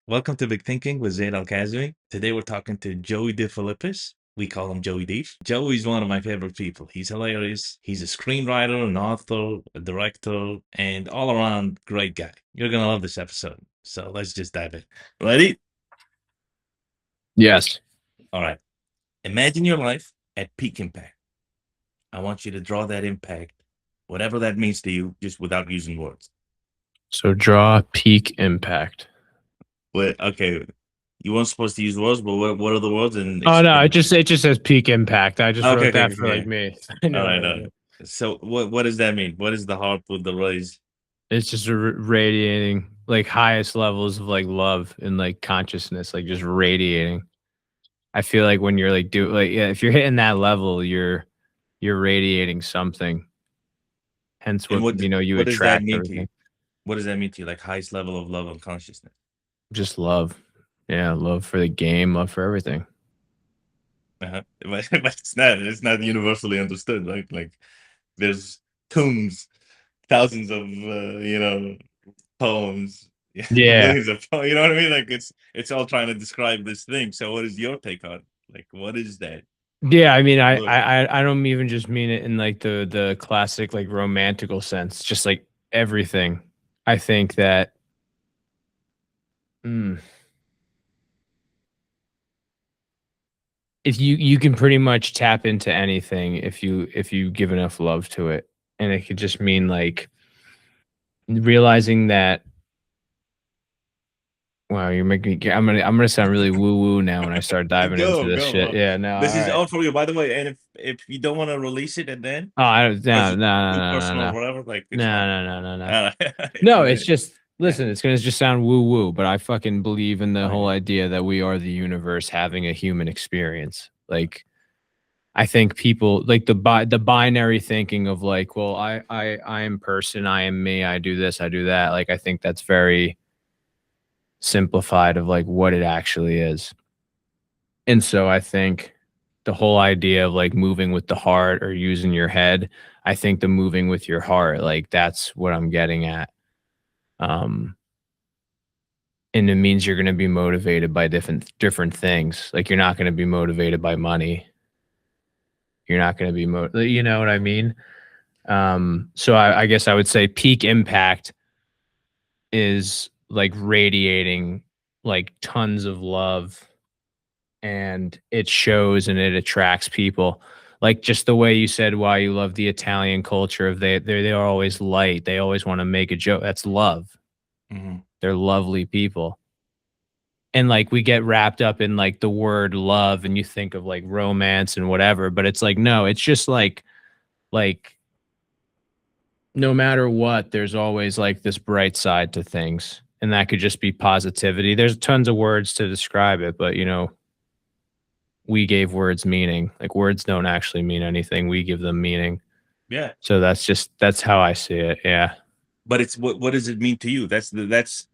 Welcome to Big Thinking with Zaid Al Kazemi. Today we're talking to Joey DeFilippis. We call him Joey Deef. Joey's one of my favorite people. He's hilarious. He's a screenwriter, an author, a director, and all around great guy. You're gonna love this episode. So let's just dive in. Ready? Yes. All right. Imagine your life at peak impact. I want you to draw that impact, whatever that means to you, just without using words. So draw peak impact. Okay, you weren't supposed to use words, but what are the words? And Oh no, explain. it just says peak impact. I just Okay, wrote okay, that okay, for like okay. me. I All know right, what I all do. right. So what does that mean? What is the heart with the raise? It's just radiating like highest levels of like love and like consciousness, like just radiating. I feel like when you're like yeah, if you're hitting that level, you're radiating something. Hence And what you what does that attract mean to you? everything. What does that mean to you? Like highest level of love and consciousness. Just love. Yeah, love for the game, love for everything. But it's not universally understood. Like there's tombs, thousands of poems, Yeah. millions of poems. You know what I mean? Like it's all trying to describe this thing. So what is your take on it? Like what is that? Yeah, I mean, Look, I don't even just mean it in like the classic like romantical sense, just like everything. I think that mm, if you can pretty much tap into anything if you give enough love to it, and it could just mean like realizing that. Wow, you're making me. I'm gonna sound really woo woo now when I start diving into go this go, shit. bro. Yeah, no, This all is right. all for you, by the way. And if you don't want to release it, and then Oh, I don't. because No, it's no, too no, no, personal no, or whatever, like it's no, fine. no, no, no, no. Uh, No, and it's then just yeah, listen, it's gonna just sound woo woo, but I fucking believe in the I whole know. idea that we are the universe having a human experience. Like I think people like the binary thinking of like, well, I am person, I am me, I do this, I do that. Like I think that's very simplified of like what it actually is. And so I think the whole idea of like moving with the heart or using your head, I think the moving with your heart, like that's what I'm getting at. Um And it means you're gonna be motivated by different things. Like, you're not gonna be motivated by money. You're not gonna be you know what I mean? So I guess I would say peak impact is, like, radiating, like, tons of love, and it shows and it attracts people. Like, just the way you said why you love the Italian culture of they're always light, they always wanna make a joke. That's love. Mhm. They're lovely people. And like we get wrapped up in like the word love and you think of like romance and whatever, but it's like no, it's just like no matter what there's always like this bright side to things, and that could just be positivity. There's tons of words to describe it, but we gave words meaning. Like words don't actually mean anything, we give them meaning. Yeah, So that's how I see it. Yeah. but it's what does it mean to you? That's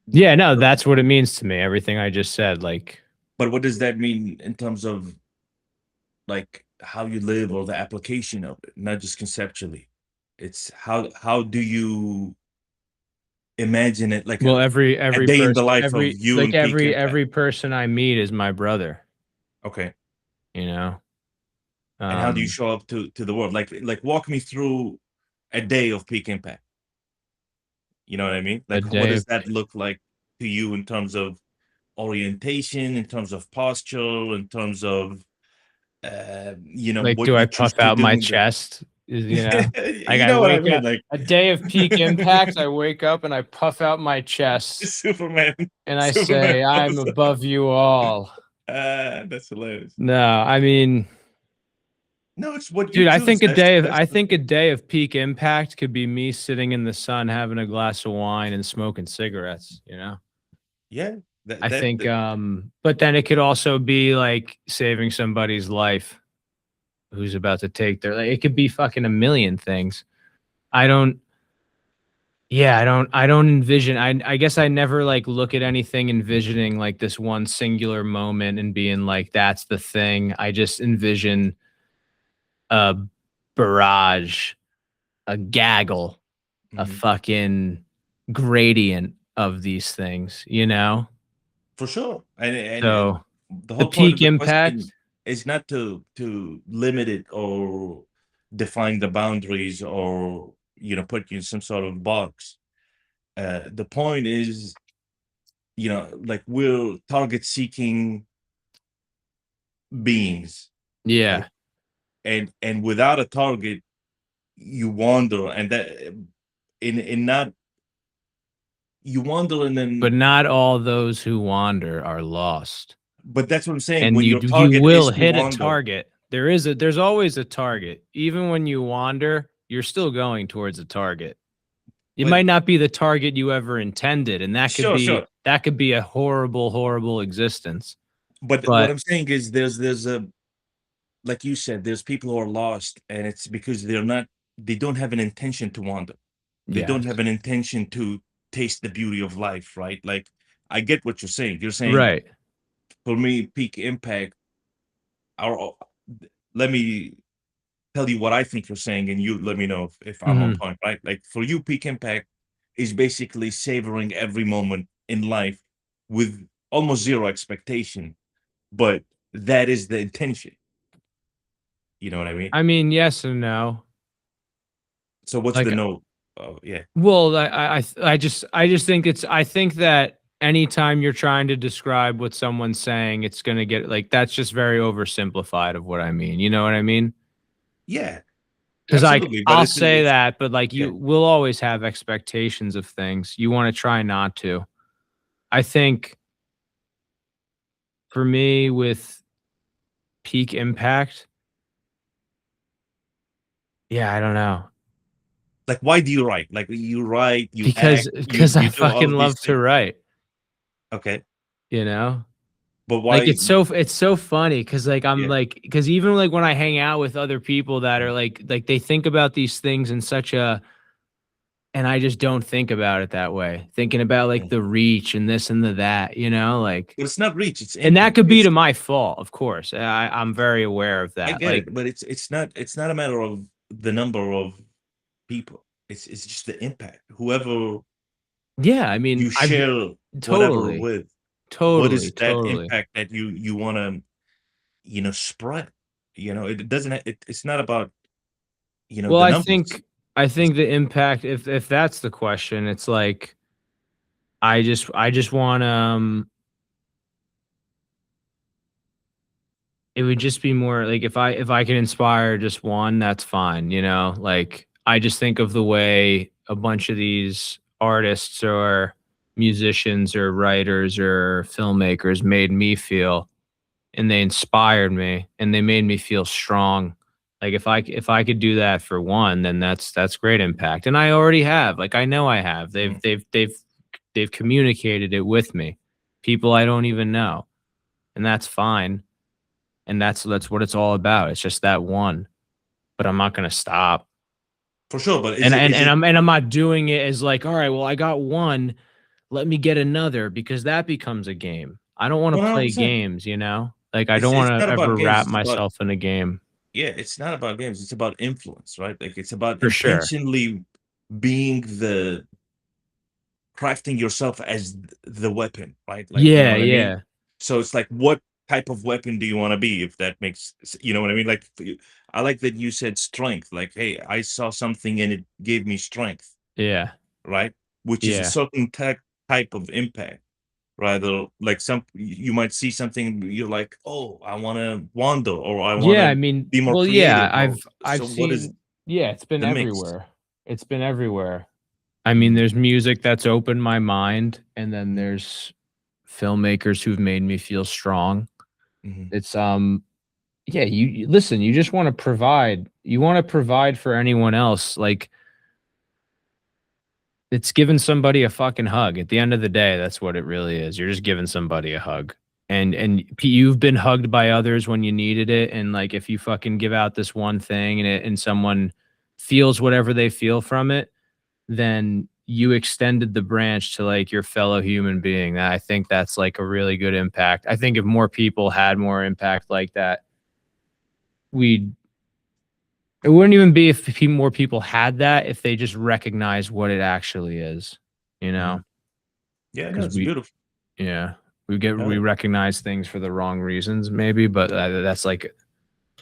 Yeah, no, that's what it means to me, everything I just said. Like but what does that mean in terms of like how you live or the application of it, not just conceptually. It's how do you imagine it like well, a every day in the person, life of you and peak impact. every person I meet is my brother, Okay. you know? And how do you Um, show up to the world? Like walk me through a day of peak impact. You know what I mean? a Like what day does of that look like to you in terms of orientation, in terms of posture, in terms of like, what do I you choose puff to out do my in the chest? Like you I know what I wake mean? up Like a day of peak impact, I wake up and I puff out my chest Superman, and I Superman say, I'm pose. above you all. That's hilarious. No, I mean, No, it's what you dude, choose. That's I the think a day of peak impact could be me sitting in the sun having a glass of wine and smoking cigarettes, you know? yeah. I think, That but then it could also be like saving somebody's life who's about to take their, like, it could be fucking a million things. I don't, yeah, I don't envision, I guess I never like look at anything envisioning like this one singular moment and being like, that's the thing. I just envision a barrage, a gaggle, a mhm. fucking gradient of these things, you know? For sure. And So the the whole point of peak the impact, question is not to limit it or define the boundaries or put you in some sort of box. The point is, like we're target seeking beings, yeah, like and without a target, you wander, and that in not you wander and but then not all those who wander are lost. but that's what I'm saying. And When you your you target will is to hit a wander, target. There's always a target. Even when you wander, you're still going towards a target. It but might not be the target you ever intended, and sure, sure. that could be a horrible, horrible existence. But what But I'm saying is there's a like you said, there's people who are lost, and it's because they don't have an intention to wander. They don't yes, have an intention to taste the beauty of life, right? Like I get what you're saying. You're saying right. for me, peak impact. Our let me tell you what I think you're saying, and you let me know if I'm on Hmm. point, right? Like for you, peak impact is basically savoring every moment in life with almost zero expectation, but that is the intention. You know what I mean? I mean, yes and no. So what's Like, the no? Oh, yeah. well, I just think I think that anytime you're trying to describe what someone's saying, it's gonna get like that's just very oversimplified of what I mean. You know what I mean? Yeah, Because like absolutely. But I'll it's say it's that, but like yeah. you will always have expectations of things. You want to try not to. I think for me with peak impact, yeah, I don't know. Like why do you write? Like you write, you Because act, I you do all fucking of these love to things. write, Okay. you know? But Like why it's so funny because like I'm yeah. like because even like when I hang out with other people that are Mm, like they think about these things in such a and I just don't think about it that way. Thinking about like mm. the reach and this and the that, you know, like But it's not reach, it's and that impact. could be It's to my fault, of course. I'm very aware of I that. get Like, it, but it's not a matter of the number of people. It's just the impact. Whoever yeah, I mean, you I've share whatever totally, with, what is totally, that totally. impact that you want to spread? It doesn't it's not about Well, the numbers. I It's think the impact, if that's the question, it's like I just want it would just be more like if I can inspire just one, that's fine, you know? Like I just think of the way a bunch of these artists or musicians or writers or filmmakers made me feel and they inspired me and they made me feel strong. Like if I could do that for one, then that's great impact. And I already have. Like I know I have. mm, They've communicated it with me. People I don't even know. And that's fine. And that's what it's all about. It's just that one. But I'm not gonna stop. for sure. But is it And I'm not doing it as like, all right, well, I got one, let me get another because that becomes a game. I don't want to play 100%? games, you know? Like I don't It's want not to about ever games. wrap It's about myself in a game. yeah. It's not about games. It's about influence, right? Like it's about For sure. intentionally being the crafting yourself as the weapon, right? Like, you know Yeah, what I mean? yeah, So it's like, what type of weapon do you want to be? If that makes, you know what I mean? Like, I like that you said strength. Like, hey, I saw something and it gave me strength, yeah, right? Which is a yeah. certain type of impact. Rather, like you might see something, you're like, oh, I want to wander, or I want Yeah, I to mean, be more well, yeah, creative, or I've so. What is seen yeah, it's been the mix? everywhere. It's been everywhere. I mean, Mhm, there's music that's opened my mind, and then mhm, there's filmmakers who've made me feel strong. mhm, It's yeah, you listen, you just want to provide. You want to provide for anyone else. Like it's giving somebody a fucking hug. At the end of the day, that's what it really is. You're just giving somebody a hug. You've been hugged by others when you needed it. And like if you fucking give out this one thing and someone feels whatever they feel from it, then you extended the branch to like your fellow human being. I think that's like a really good impact. I think if more people had more impact like that, we it wouldn't even be if more people had that if they just recognize what it actually is, you mhm. know? Yeah, no, Because it's we beautiful. yeah. We recognize things for the wrong reasons, maybe, but that's like,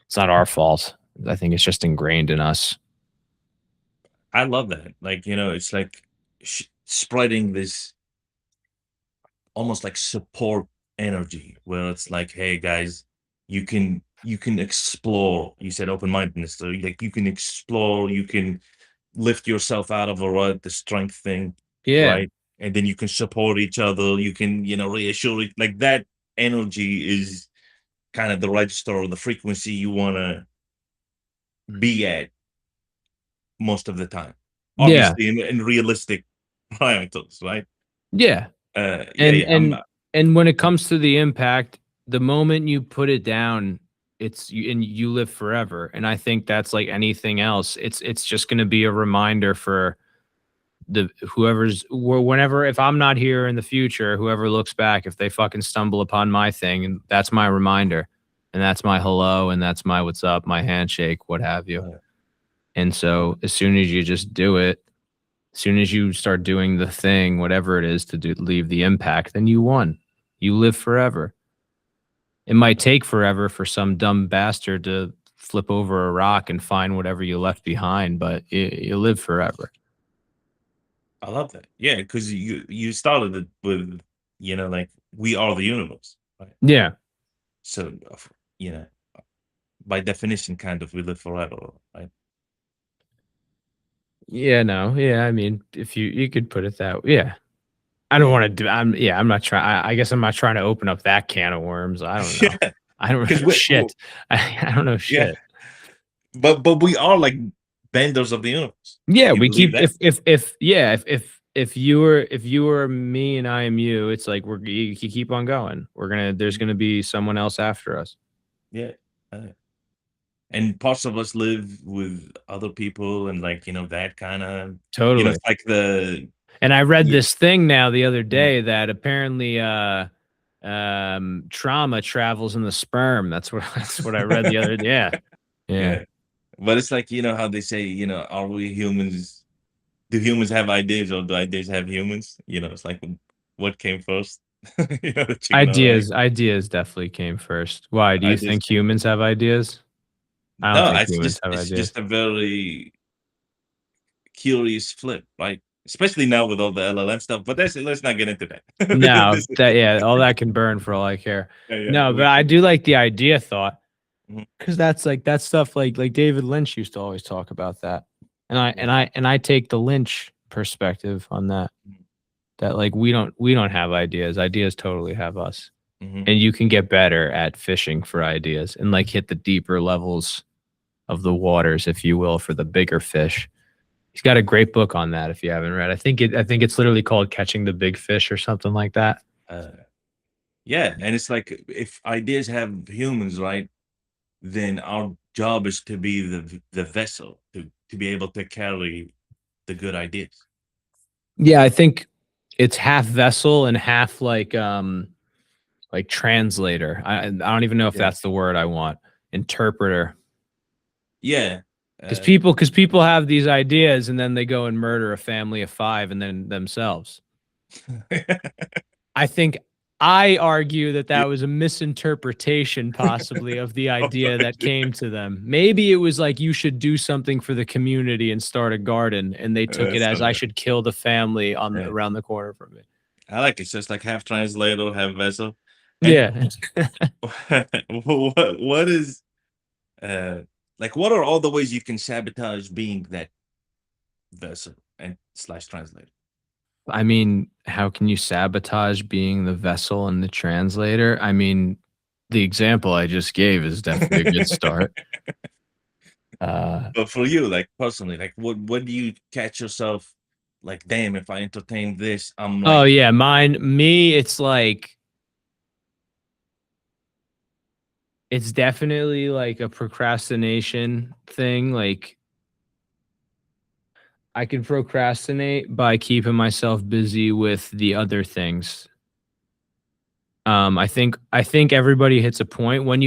it's not our fault. I think it's just ingrained in us. I love that. Like, it's like spreading this almost like support energy where it's like, hey guys, you can explore. You said open-mindedness, so like you can explore, you can lift yourself out of a rut, the strength thing, Yeah. right? And then you can support each other, you can, reassure it. Like that energy is kind of the register or the frequency you want to be at most of the time. Yeah. Obviously in realistic parameters, right? Yeah. Yeah, And yeah. and when it comes to the impact, the moment you put it down, and you live forever. And I think that's like anything else. It's just going to be a reminder for the whenever, if I'm not here in the future, whoever looks back, if they fucking stumble upon my thing, and that's my reminder, and that's my hello, and that's my what's up, my handshake, what have you. uh, And so as soon as you just do it, as soon as you start doing the thing, whatever it is to do, leave the impact, then you won. You live forever. It might take forever for some dumb bastard to flip over a rock and find whatever you left behind, but you live forever. I love that. Yeah, because you started it with, like we are the universe, right? Yeah. So, you know, by definition, kind of we live forever, right? Yeah, no. Yeah, I mean, if you could put it that way. Yeah. I don't Yeah. want to do I'm not trying I guess I'm not trying to open up that can of worms. I don't know. Yeah, I don't because know shit. I don't know yeah, shit. but we are like benders of the universe. Yeah, You we believe keep that? if yeah, if you were me and I am you, it's like you keep on going. There's gonna be someone else after us. Yeah. uh, and parts of us live with other people, and like that kind of, Totally. it's like the And I read yeah, this thing now the other mhm, day that apparently trauma travels in the sperm. That's what I read the other day. Yeah. Yeah. yeah. But it's like, how they say, are we humans? Do humans have ideas, or do ideas have humans? It's like what came first? The chicken or egg. Ideas definitely came first. Why? Do you Ideas think came humans first. have ideas? I don't No, think it's humans just have it's ideas. just a very curious flip, right? Especially now with all the LLM stuff. But let's not get into that. No, This is- that yeah, all that can burn for all I care. yeah, yeah. No, but We I can. do like the idea thought Mhm, because that's like that stuff like David Lynch used to always talk about that. And yeah, I take the Lynch perspective on that. mhm, That like we don't have ideas. Ideas totally have us. mhm. And you can get better at fishing for ideas and like hit the deeper levels of the waters, if you will, for the bigger fish. He's got a great book on that if you haven't read. I think it's literally called Catching the Big Fish or something like that. Uh, yeah, and it's like if ideas have humans, right? Then our job is to be the vessel to be able to carry the good ideas. Yeah, I think it's half vessel and half like translator. I don't even know if Yeah. that's the word I want. Interpreter. Yeah. Because Uh, people have these ideas and then they go and murder a family of 5 and then themselves. I think I argue that yeah. that was a misinterpretation possibly of the Oh, idea that yeah. came to them. Maybe it was like you should do something for the community and start a garden, and they took it as I So, should kill the family yeah. around the corner from me. I like it. So it's like half translator, half vessel. And Yeah. what is uh like what are all the ways you can sabotage being that vessel and slash translator? I mean, how can you sabotage being the vessel and the translator? I mean, the example I just gave is definitely a good start. Uh, But for you, like personally, like what do you catch yourself like, damn, if I entertain this, I'm oh like, yeah, me, it's like it's definitely like a procrastination thing. Like I can procrastinate by keeping myself busy with the other things. I think everybody hits a point when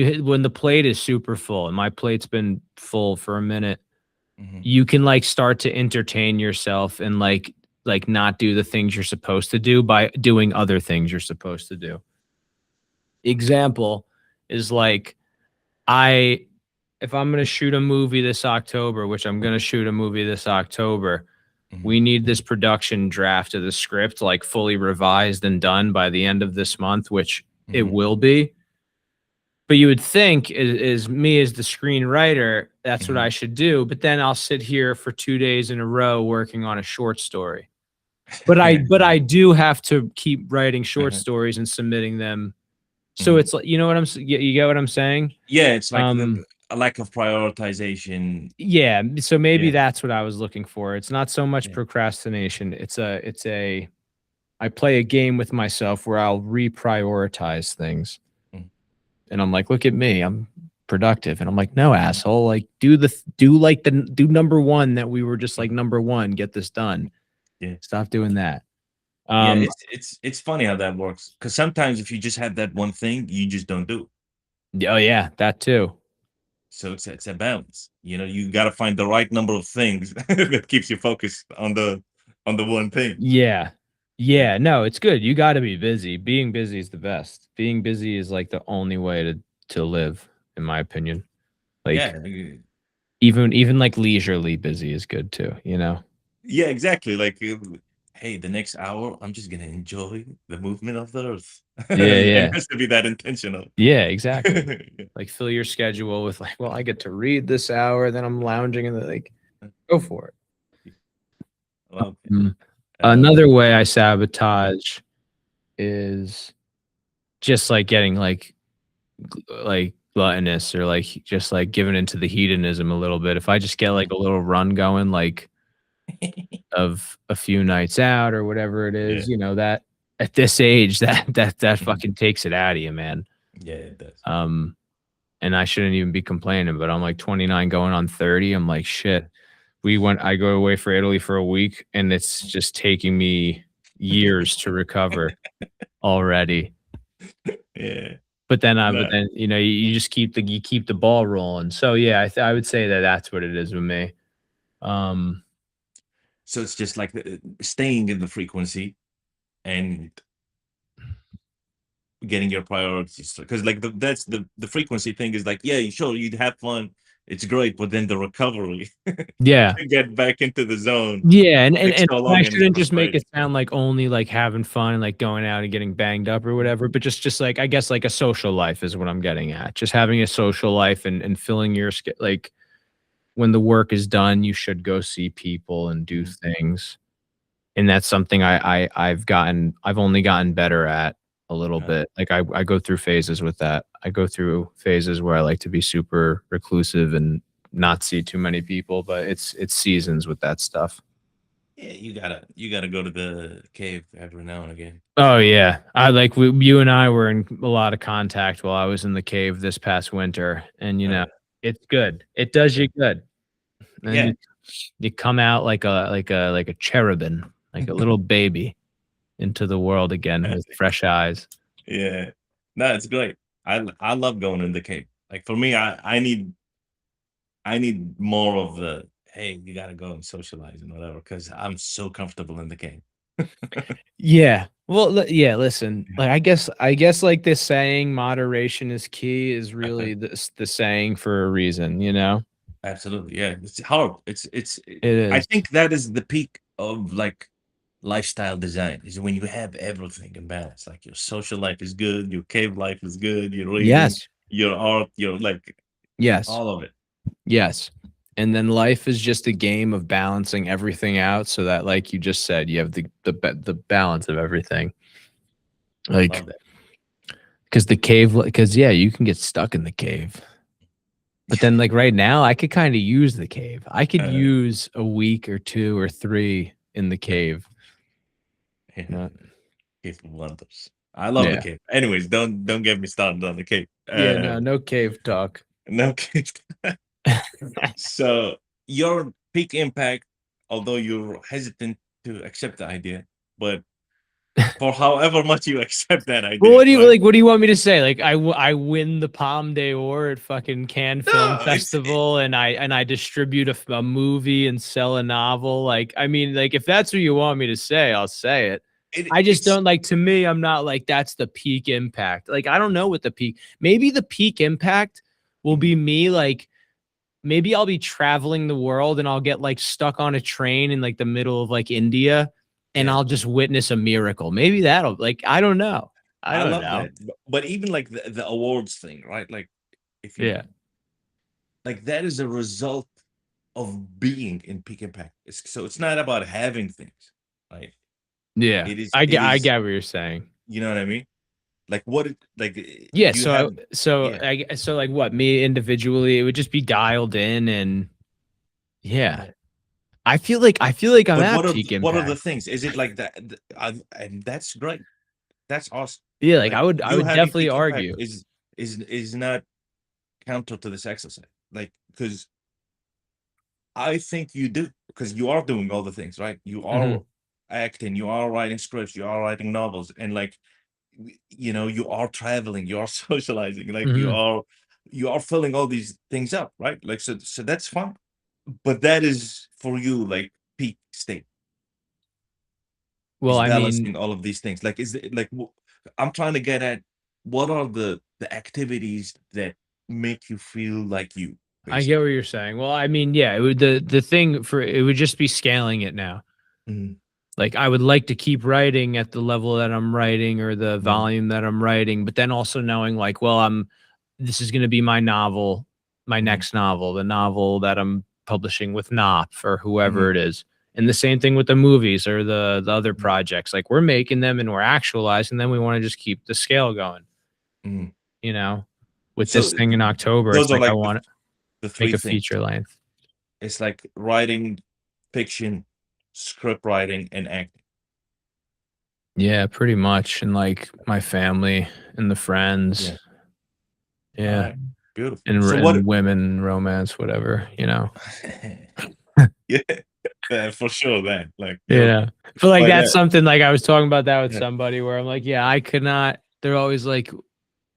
the plate is super full, and my plate's been full for a minute. mhm, You can like start to entertain yourself and like not do the things you're supposed to do by doing other things you're supposed to do. example is like, I if I'm going to shoot a movie this October, which I'm going to shoot a movie this October, Mhm, we need this production draft of the script like fully revised and done by the end of this month, which it mhm, will be. But you would think, is me as the screenwriter, that's what I mhm. should do. But then I'll sit here for 2 days in a row working on a short story. But I do have to keep writing short Uh-huh, stories and submitting them. So mhm. it's like, you know what you get what I'm saying? Yeah, it's like Um, a lack of prioritization. yeah. So maybe Yeah, that's what I was looking for. It's not so much yeah. procrastination. It's a I play a game with myself where I'll reprioritize things. Mhm, And I'm like, look at me, I'm productive. And I'm like, no, mhm, asshole. Like, do number one that we were just like mhm, number one, get this done. mhm. Yeah. Stop doing that. Yeah, Um, it's funny how that works. Because sometimes if you just have that one thing, you just don't do. oh yeah, that too. So it's a balance. You know, you gotta find the right number of things that keeps you focused on the one thing. Yeah. Yeah. Yeah. No, it's good. You got to be busy. Being busy is the best. Being busy is like the only way to live, in my opinion. Like Yeah, even like leisurely busy is good too, you know? yeah, exactly. Like, hey, the next hour, I'm just gonna enjoy the movement of the earth. Yeah, It yeah. has to be that intentional. Yeah, exactly. Yeah. Like fill your schedule with like, well, I get to read this hour, then I'm lounging and like go for it. Well, okay. Mm. Uh, Another way I sabotage is just like getting like gluttonous or like just like giving into the hedonism a little bit. If I just get like a little run going, like of a few nights out or whatever it yeah. is, that at this age, that Mhm. fucking takes it out of you, man. Yeah, it does. Um, and I shouldn't even be complaining, but I'm like 29 going on 30. I'm like, shit. I go away for Italy for a week and it's just taking me years to recover already. Yeah. But No. then, you just keep the ball rolling. So yeah, I would say that that's what it is with me. Um, So it's just like staying in the frequency and getting your priorities because like that's the frequency thing is like yeah sure you'd have fun, it's great, but then the recovery yeah. to get back into the zone Yeah, and and takes and so I long and it's shouldn't just make frustrating. it sound like only like having fun and like going out and getting banged up or whatever, but just like I guess like a social life is what I'm getting at. Just having a social life and filling your like when the work is done, you should go see people and do Mhm. things. And that's something I've only gotten better at a little Uh, bit. Like I go through phases with that. I go through phases where I like to be super reclusive and not see too many people, but it's seasons with that stuff. yeah, you gotta go to the cave every now and again. Oh yeah, I like you and I were in a lot of contact while I was in the cave this past winter, and uh, it's good. It does yeah, you good, and yeah. you come out like a cherubim, like a little baby into the world again with fresh eyes. Yeah, no, it's great. I love going in the cave. Like for me, I need more of the hey you gotta go and socialize and whatever because I'm so comfortable in the cave. Yeah. Well, yeah. Listen, like I guess like this saying, moderation is key, is really the saying for a reason. Absolutely, yeah. It's hard. It I is. think that is the peak of like lifestyle design is when you have everything in balance. Like your social life is good, your cave life is good, your reading, Yes. your art, your like Yes. all of it. Yes. And then life is just a game of balancing everything out so that, like you just said, you have the balance of everything. Like, Love that. because yeah, you can get stuck in the cave. But then, like right now, I could kind of use the cave. I could Uh, use a week or 2 or 3 in the cave. yeah, No, cave of wonders. I love the yeah. cave. Anyways, don't get me started on the cave. Yeah, no, no cave talk. No cave. So your peak impact, although you're hesitant to accept the idea, but for however much you accept that Well, idea, right? what do you want me to say? Like I win the Palme d'Or at fucking Cannes Film No, Festival and I distribute a movie and sell a novel. Like I mean, like if that's what you want me to say, I'll say it. I just it's don't like, to me, I'm not like, that's the peak impact. Like, I don't know what the peak, maybe the peak impact will Mhm. be me, like, maybe I'll be traveling the world and I'll get like stuck on a train in like the middle of like India and Yeah, I'll just witness a miracle. Maybe that'll, like, I don't know. I I don't love know. that. But even like the awards thing, right? Like if you Yeah. like that is a result of being in peak impact. So it's not about having things, right? Yeah. It is I it get, I is get what you're saying. you know what I mean? Like what it like Yeah. you have yeah. So like what, me individually, it would just be dialed in and yeah. Yeah. I feel like I'm But at peak what are the impact. things? Is it like that? And that's great. That's awesome. Yeah, like Like I you would having definitely peak impact argue. is not counter to this exercise. Like because I think you do because you are doing all the things, right? You are Mhm. acting, you are writing scripts, you are writing novels, and like you know, you are traveling, you are socializing, like Mhm. you are filling all these things up, right? Like so that's fine. But that is for you like peak state Well, is I mean, balancing all of these things. Like is it like I'm trying to get at what are the activities that make you feel like you I get what basically. you're saying. Well, I mean, yeah, it would, the thing for it would just be scaling it now. Mhm, Like I would like to keep writing at the level that I'm writing or the mhm, volume that I'm writing, but then also knowing like, well, this is going to be my novel, my mhm, next novel, the novel that I'm publishing with Knopf or whoever mhm, it is. And the same thing with the movies or the other mhm, projects. Like we're making them and we're actualizing them. We want to just keep the scale going, mhm. you know. With So this thing in October, it's those are like I like want to the make three a things. feature length. It's like writing fiction, script writing, and acting. Yeah, pretty much. And like my family and the Yeah. friends. All Yeah. right. Beautiful. So what? And women, romance, whatever, you know. Yeah, for sure, man. Like you're, Yeah. But like but that's something, like I was talking about that with yeah, somebody where I'm like, yeah, I could not. They're always like,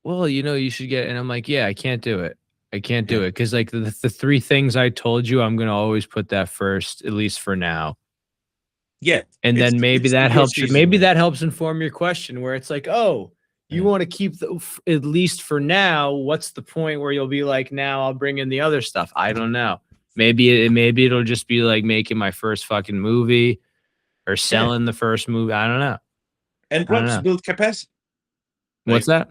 well, you know, you should get, and I'm like, yeah, I can't do it. I can't do yeah, it. Cause like the three things I told you, I'm gonna always put that first, at least for now. yeah. And then maybe It's that your helps you. season, Maybe man. that helps inform your question where it's like, oh, you Yeah, want to keep at least for now. What's the point where you'll be like, now I'll bring in the other stuff? I don't know. Maybe it'll just be like making my first fucking movie or yeah. selling the first movie. I don't know. And I don't reps know. build capacity. What's Like that?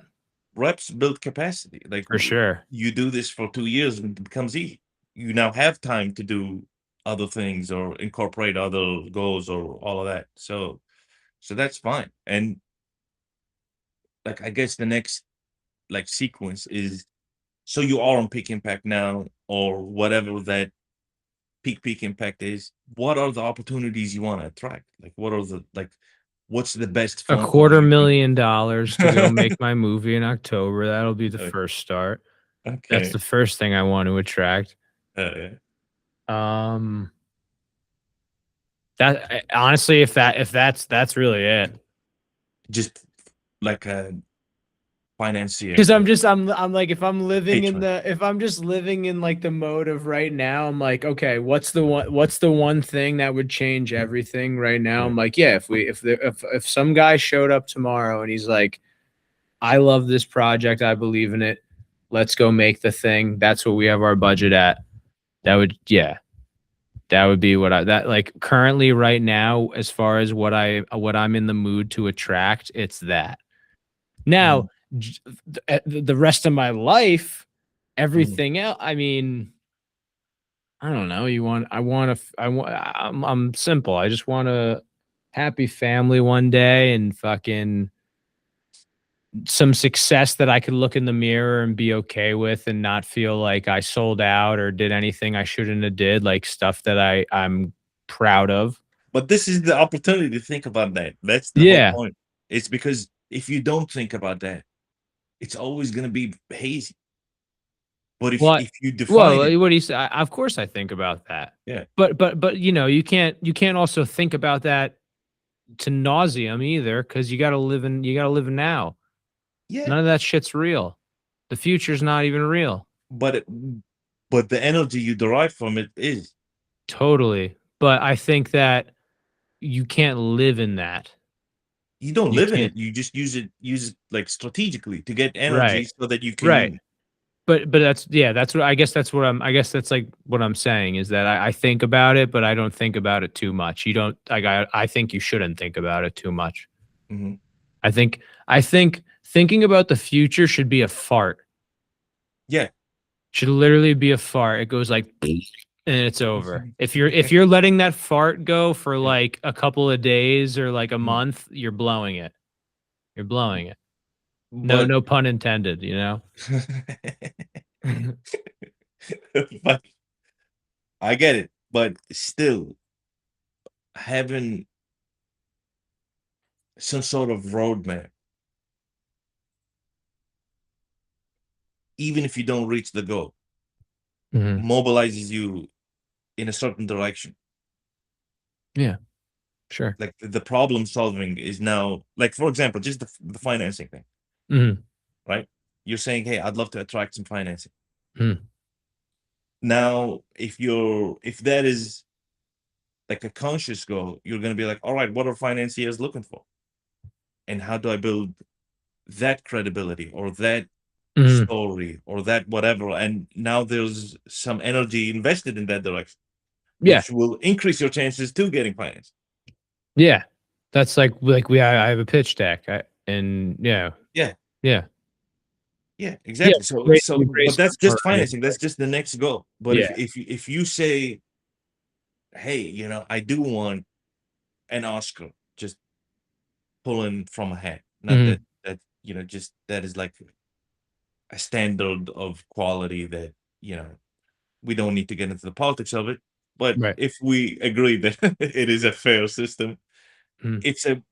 reps build capacity. Like For sure. you do this for 2 years and it becomes easy. You now have time to do other things or incorporate other goals or all of that. So that's fine. And like I guess the next like sequence is so you are on peak impact now or whatever that peak impact is. What are the opportunities you want to attract? Like what are the like what's the best A phone call quarter you can million dollars to go make my movie in October. That'll be the uh, first start. That's okay. the first thing I want to attract. Uh, Um, that honestly, if that's really it. just like a financier, Because like I'm like, if I'm living in patron. the, if I'm just living in like the mode of right now, I'm like, okay, what's the one thing that would change everything right now? Yeah. I'm like, yeah, if some guy showed up tomorrow and he's like, I love this project, I believe in it, let's go make the thing. That's what we have our budget at. That would, yeah, that would be what I, that like currently right now, as far as what I'm in the mood to attract, it's that. Now, Mhm, the rest of my life, mhm. everything else, I mean, I don't know. I want to, I'm simple. I just want a happy family one day and fucking some success that I could look in the mirror and be okay with and not feel like I sold out or did anything I shouldn't have did, like stuff that I'm proud of. But this is the opportunity to think about that. That's the whole Yeah. point. It's because if you don't think about that, it's always gonna be hazy. But Well, if you define it, well, what do you say? Of course I think about that. yeah, But you know, you can't also think about that to nauseum either, because you gotta live in now. yeah, None of that shit's real. The future's not even real. but but the energy you derive from it is. Totally. But I think that you can't live in that. You don't You live in can't. it. You just use it like strategically to get energy Right. so that you Right. can. But that's, yeah, that's what I guess that's what I guess that's like what I'm saying is that I think about it, but I don't think about it too much. You don't like I think you shouldn't think about it too much. Mhm. I think I think thinking about the future should be a fart. Yeah. Should literally be a fart. It goes like and it's over. If you're letting that fart go for Yeah. like a couple of days or like a Mhm. month, you're blowing it. You're blowing it. No, But no pun intended, you know? but I get it, but still having some sort of roadmap, even if you don't reach the goal, Mhm. mobilizes you in a certain direction. Yeah, sure. Like the problem solving is now, like for example, just the financing thing, Mhm. right? You're saying, "Hey, I'd love to attract some financing." Mhm. Now, if that is like a conscious goal, you're gonna be like, "All right, what are financiers looking for, and how do I build that credibility or that Mhm. story or that whatever?" And now there's some energy invested in that direction, Yeah. which will increase your chances to getting finance. Yeah. That's like I have a pitch deck, and yeah. Yeah, Yeah. yeah, Yeah. exactly. So, We've but raised that's money just already. financing. That's just the next goal. But Yeah. if you say, "Hey, I do want an Oscar," just pulling from a hat, not Mhm. that just that is like a standard of quality that you know we don't need to get into the politics of it. But Right. if we agree that it is a fair system, Mhm. it's a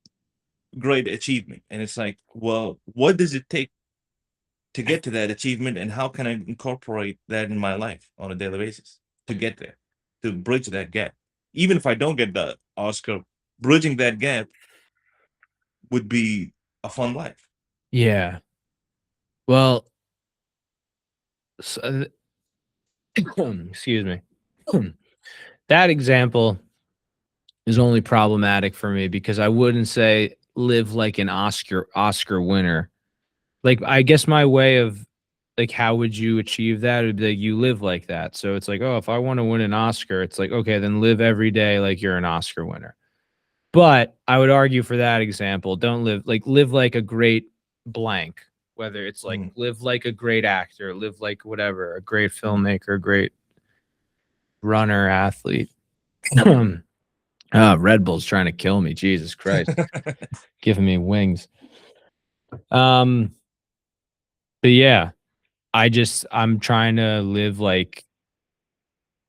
great achievement. And it's like, well, what does it take to get to that achievement, and how can I incorporate that in my life on a daily basis to get there, to bridge that gap? Even if I don't get the Oscar, bridging that gap would be a fun life. Yeah. Well, excuse me. That example is only problematic for me because I wouldn't say live like an Oscar winner. Like, I guess my way of like, how would you achieve that? Would be like you live like that. So it's like, oh, if I want to win an Oscar, it's like, okay, then live every day like you're an Oscar winner. But I would argue for that example, don't live like a great blank, whether it's like Mhm. live like a great actor, live like whatever, a great filmmaker, a great runner, athlete. Red Bull's trying to kill me. Jesus Christ. Giving me wings. Um, but yeah, I'm trying to live like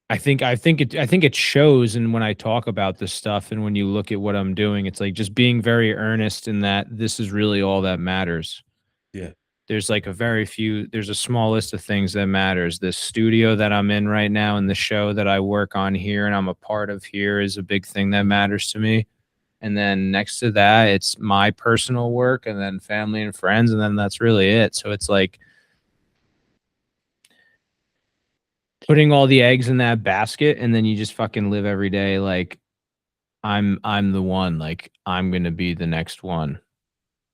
I think it shows, and when I talk about this stuff and when you look at what I'm doing, it's like just being very earnest in that this is really all that matters. Yeah. There's a small list of things that matters. This studio that I'm in right now and the show that I work on here and I'm a part of here is a big thing that matters to me. And then next to that, it's my personal work and then family and friends, and then that's really it. So it's like putting all the eggs in that basket, and then you just fucking live every day like I'm the one, like I'm gonna be the next one.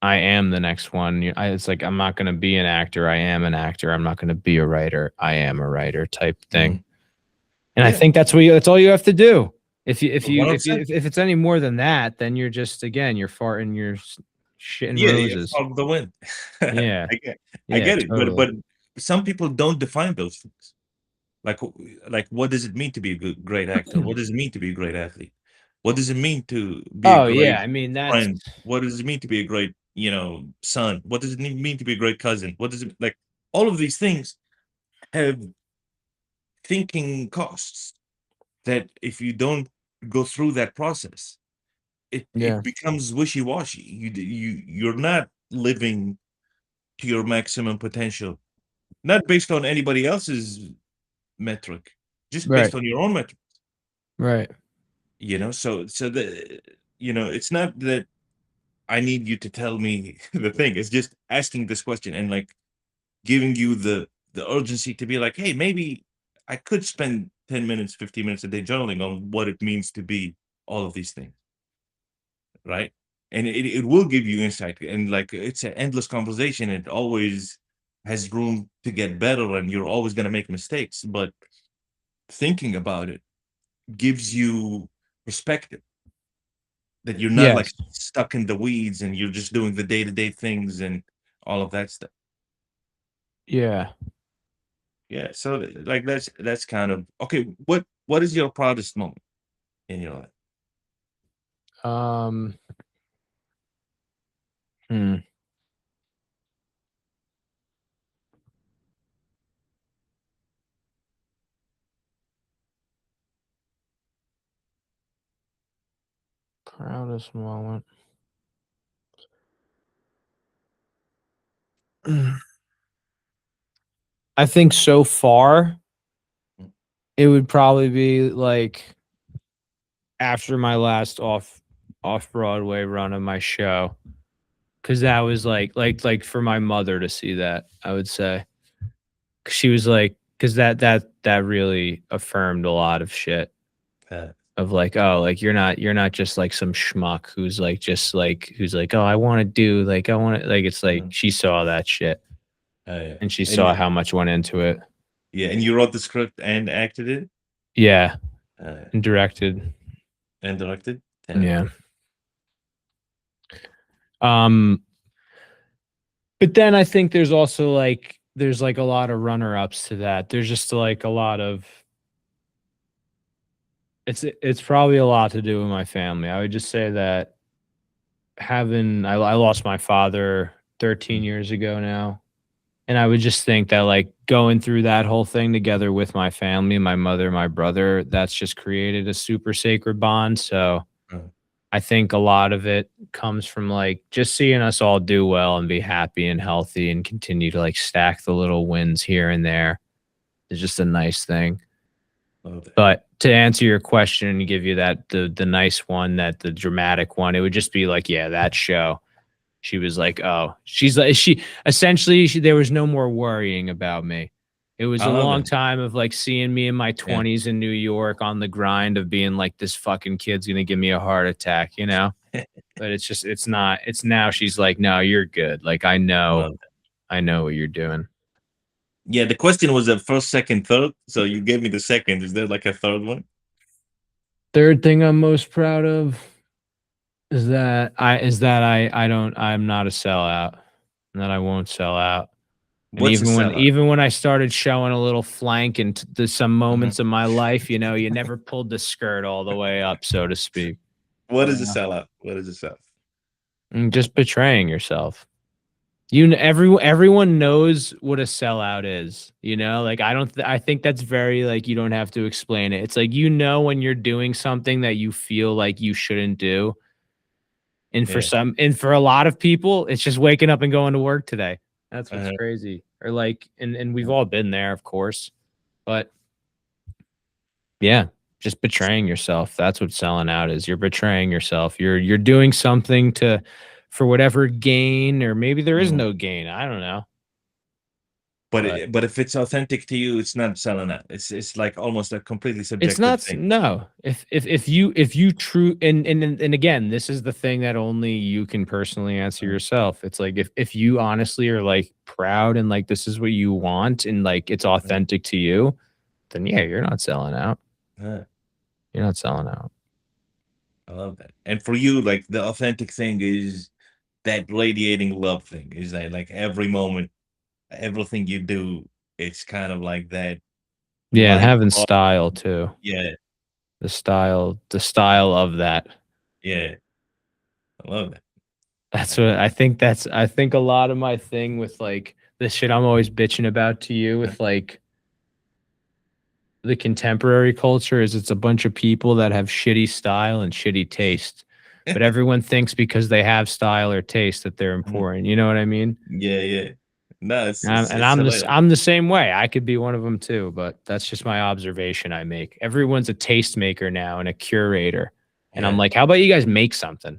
I am the next one. It's like I'm not gonna be an actor. I am an actor. I'm not gonna be a writer. I am a writer type thing. Mhm. And I Yeah. think that's all you have to do. If 100%. if it's any more than that, then you're just again you're farting, you're shitting Yeah, yeah, roses. follow the wind. Yeah, I yeah, get it, totally. but some people don't define those things. Like, what does it mean to be a great actor? What does it mean to be a great athlete? What does it mean to be a Oh great yeah, I mean that's friend? What does it mean to be a great, son? What does it mean to be a great cousin? What does it like? All of these things have thinking costs that if you don't go through that process, it yeah, becomes wishy-washy. You're not living to your maximum potential, not based on anybody else's metric, just right, based on your own metric. right. So it's not that I need you to tell me the thing. It's just asking this question and like giving you the urgency to be like, hey, maybe I could spend 10 minutes, 15 minutes a day journaling on what it means to be all of these things, right? and it will give you insight, and like it's an endless conversation. It always has room to get better, and you're always going to make mistakes, but thinking about it gives you perspective, that you're not like Yes. stuck in the weeds and you're just doing the day-to-day things and all of that stuff. Yeah. Yeah, so like that's kind of okay. What is your proudest moment in your life? Um, hmm, proudest moment. I think so far Mm, it would probably be like after my last off Broadway run of my show, because that was like for my mother to see that, I would say. 'Cause she was like, because that really affirmed a lot of shit uh, of like, oh, like you're not just like some schmuck who's like just like who's like, oh, I want to do like I want to like it's like mhm. she saw that shit Yeah. and she And saw how much went into it. yeah, and you wrote the script and acted it, Yeah, uh, and directed. and directed. Yeah. Um, but then I think there's like a lot of runner ups to that. There's just like a lot of it's probably a lot to do with my family. I would just say that I lost my father 13 Mm, years ago now. And I would just think that like going through that whole thing together with my family, my mother, my brother, that's just created a super sacred bond. So uh, I think a lot of it comes from like just seeing us all do well and be happy and healthy and continue to like stack the little wins here and there. It's just a nice thing. love that. But to answer your question and give you that the nice one, that the dramatic one, it would just be like, yeah, that show. She was like, "Oh," she's like, there was no more worrying about me. It was I a love long that. time of like seeing me in my Yeah. 20s in New York on the grind of being like, this fucking kid's gonna give me a heart attack, you know? But it's just, it's not, it's now she's like, no, you're good. Like, I love that. I know what you're doing. Yeah, the question was the first, second, third. So you gave me the second. Is there like a third one? Third thing I'm most proud of I'm not a sellout and that I won't sell out. And What's a sellout? even when I started showing a little flank into some Mhm. moments of my life, you know, you never pulled the skirt all the way up, so to speak. What is a Yeah. sellout? What is a sellout? Just betraying yourself. Everyone knows what a sellout is, you know? Like I think that's very like you don't have to explain it. It's like you know when you're doing something that you feel like you shouldn't do. Yeah. And for a lot of people, it's just waking up and going to work today. That's what's Uh-huh. crazy. Or like and we've all been there, of course. But yeah, just betraying yourself. That's what selling out is. You're betraying yourself. You're doing something to for whatever gain, or maybe there is Mhm. no gain. I don't know. But But but if it's authentic to you, it's not selling out. It's like almost a completely it's subjective not thing. no. If you true and again, this is the thing that only you can personally answer Uh, yourself. It's like if you honestly are like proud and like this is what you want and like it's uh, authentic to you, then yeah, you're not selling out. uh, You're not selling out. I love that. And for you, like the authentic thing is that radiating love thing. Is that like every moment, everything you do, it's kind of like that Yeah, and line having cross. style too. Yeah, The style of that. yeah. I love that. I think a lot of my thing with like the shit I'm always bitching about to you Uh, with like the contemporary culture is it's a bunch of people that have shitty style and shitty taste. But everyone thinks because they have style or taste that they're mhm. important. You know what I mean? Yeah, yeah. No, And it's hilarious. I'm the same way. I could be one of them too, but that's just my observation I make. Everyone's a tastemaker now and a curator. And I'm Yeah. like, how about you guys make something?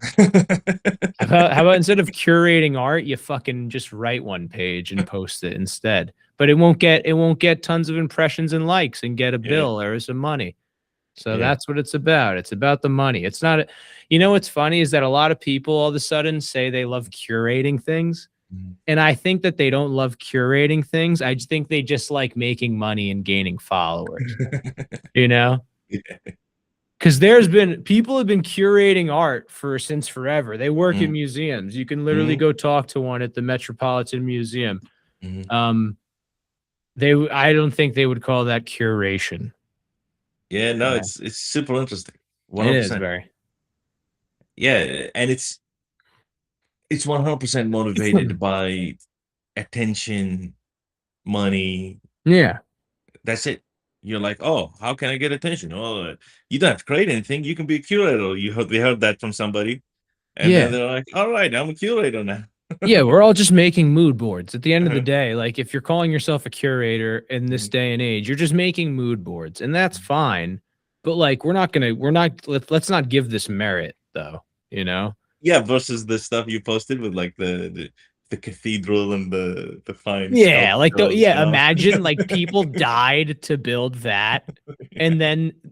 How about instead of curating art, you fucking just write one page and post it instead. But it won't get tons of impressions and likes and get a Yeah, bill or some money. So Yeah. that's what it's about. It's about the money. It's not, you know, what's funny is that a lot of people all of a sudden say they love curating things. Mhm. And I think that they don't love curating things. I just think they just like making money and gaining followers, you know? Yeah. Because there's been people have been curating art for since forever. They work in Mhm. museums. You can literally Mhm. go talk to one at the Metropolitan Museum. Mhm. Um, I don't think they would call that curation. Yeah, no, Yeah. it's super interesting. It is 100%. very. Yeah, and it's 100% motivated by attention, money. Yeah. That's it. You're like, "Oh, how can I get attention?" "Oh, you don't have to create anything. You can be a curator." They heard that from somebody, and then Yeah. they're like, "Alright, I'm a curator now." Yeah, we're all just making mood boards. At the end of the Uh-huh. day, like if you're calling yourself a curator in this Mhm. day and age, you're just making mood boards, and that's Mhm. fine. But like we're not let's not give this merit though, you know? Yeah, versus the stuff you posted with, like, the cathedral and the fine Yeah, like the sculptures, you yeah, know? imagine like people died to build that. Yeah.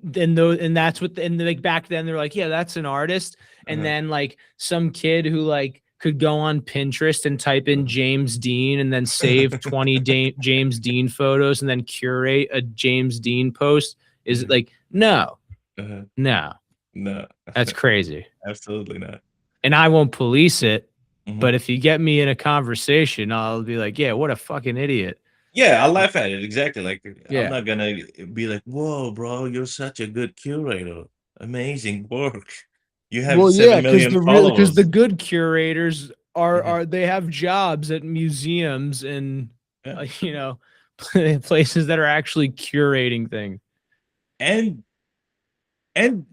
And those and that's what and like back then they're like, yeah, that's an artist. And Uh-huh, then like some kid who like could go on Pinterest and type in uh-huh. James Dean and then save 20 James Dean photos and then curate a James Dean post is Mhm, like, no, uh-huh. no, No, that's crazy. absolutely not. And I won't police it. Mhm. But if you get me in a conversation, I'll be like, yeah, what a fucking idiot. Yeah, I laugh at it, exactly, like, I'm Yeah. not gonna be like, "Whoa, bro, you're such a good curator. Amazing work. You have Well, yeah, 7,000,000 because the followers." good curators Mhm, are they have jobs at museums and, yeah, you know, places that are actually curating things. and and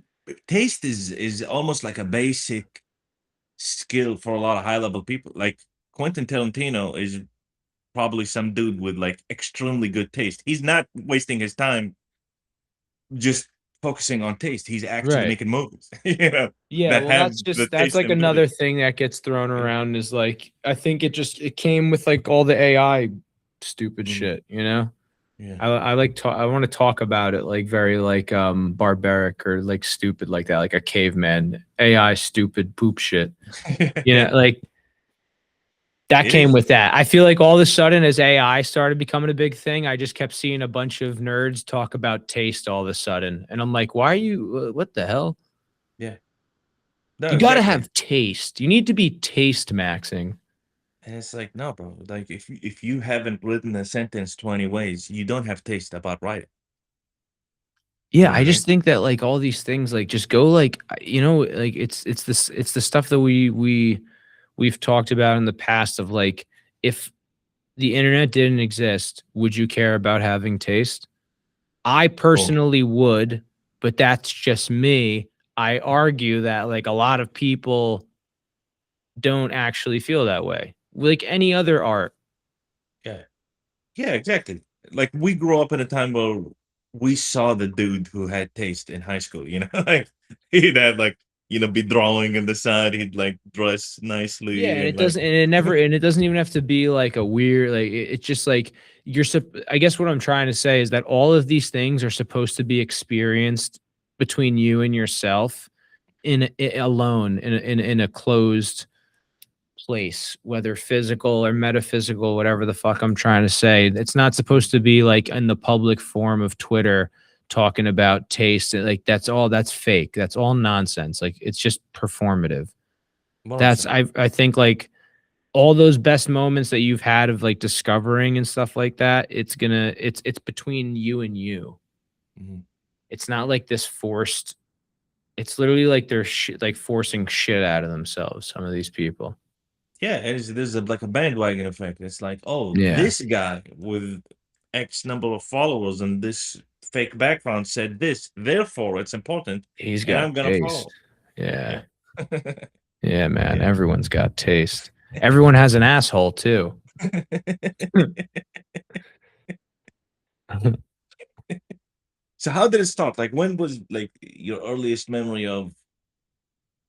taste is almost like a basic skill for a lot of high level people. Like Quentin Tarantino is probably some dude with like extremely good taste. He's not wasting his time just focusing on taste. He's actually Right. making movies, you know, Yeah, that well, have the that's taste like and beauty. another thing that gets thrown Yeah. around is like I think it came with like all the AI stupid Mhm. shit, you know? Yeah. I like I want to talk about it like very like barbaric or like stupid like that, like a caveman AI stupid poop shit. You know, like that It came is. with that. I feel like all of a sudden, as AI started becoming a big thing, I just kept seeing a bunch of nerds talk about taste all of a sudden. And I'm like, why are you, what the hell? Yeah. No, You got to exactly. have taste. You need to be taste maxing. And it's like, no, bro. Like if you haven't written a sentence 20 ways, you don't have taste about writing. You Yeah, know what I I mean? just think that like all these things, like just go like, you know, like it's the stuff that we've talked about in the past of like, if the internet didn't exist, would you care about having taste? I Boom. personally would, but that's just me. I argue that like a lot of people don't actually feel that way. Like any other art. Yeah. Yeah, exactly. Like we grew up in a time where we saw the dude who had taste in high school, you know, like he'd had like, be drawing on the side, he'd like dress Yeah, nicely and and it like doesn't and it never and it doesn't even have to be like a weird like it's just like I guess what I'm trying to say is that all of these things are supposed to be experienced between you and yourself alone in a closed place, whether physical or metaphysical, whatever the fuck I'm trying to say. It's not supposed to be like in the public form of Twitter talking about taste. Like that's fake. That's all nonsense. Like it's just performative. That's 100%. I think like all those best moments that you've had of like discovering and stuff like that, it's between you and you. Mhm. It's not like this forced it's literally like they're like forcing shit out of themselves, some of these people. Yeah, and there's like a bandwagon effect. It's like, oh, Yeah. this guy with X number of followers and this fake background said this, therefore it's important, He's and got I'm gonna taste. follow. Yeah. Yeah. Yeah, man. Yeah. Everyone's got taste. Everyone has an asshole too. So how did it start? Like when was like your earliest memory of,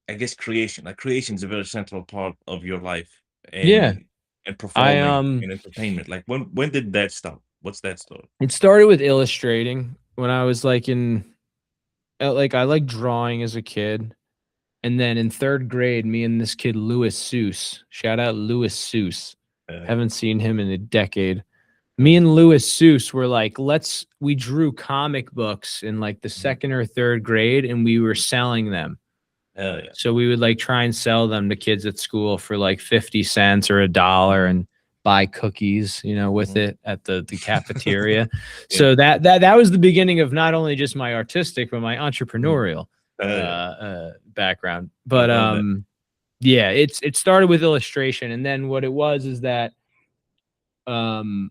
I guess, creation? Like creation is a very central part of your life Yeah. and I performing in entertainment. Like when did that start? What's that story? it started with illustrating when I was like in like I like drawing as a kid. And then in 3rd grade, me and this kid, Louis Seuss, shout out Louis Seuss. Yeah. Haven't seen him in a decade. Me Yeah. and Louis Seuss were like, we drew comic books in like the Mhm. 2nd or 3rd grade and we were selling them. Hell yeah. So we would like try and sell them to kids at school for like 50 cents or $1 and buy cookies, you know, with Mhm. it at the cafeteria. Yeah. So that was the beginning of not only just my artistic, but my Mhm. entrepreneurial Hell yeah. background. I But love that. yeah, it started with illustration, and then what it was is that um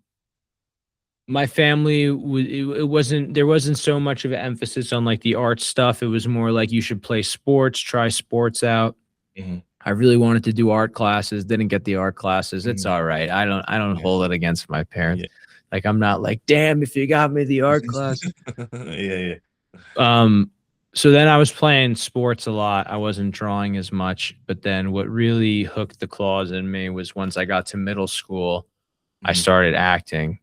my family it wasn't there wasn't so much of an emphasis on like the art stuff. It was more like you should play sports, try sports out. Mhm. I really wanted to do art classes, didn't get the art classes. It's Mhm. all right. I don't Yeah. hold it against my parents. Yeah. Like I'm not like, damn, if you got me the art class. Yeah, yeah. Um, so then I was playing sports a lot. I wasn't drawing as much, but then what really hooked the claws in me was once I got to middle school, I Mhm. started acting,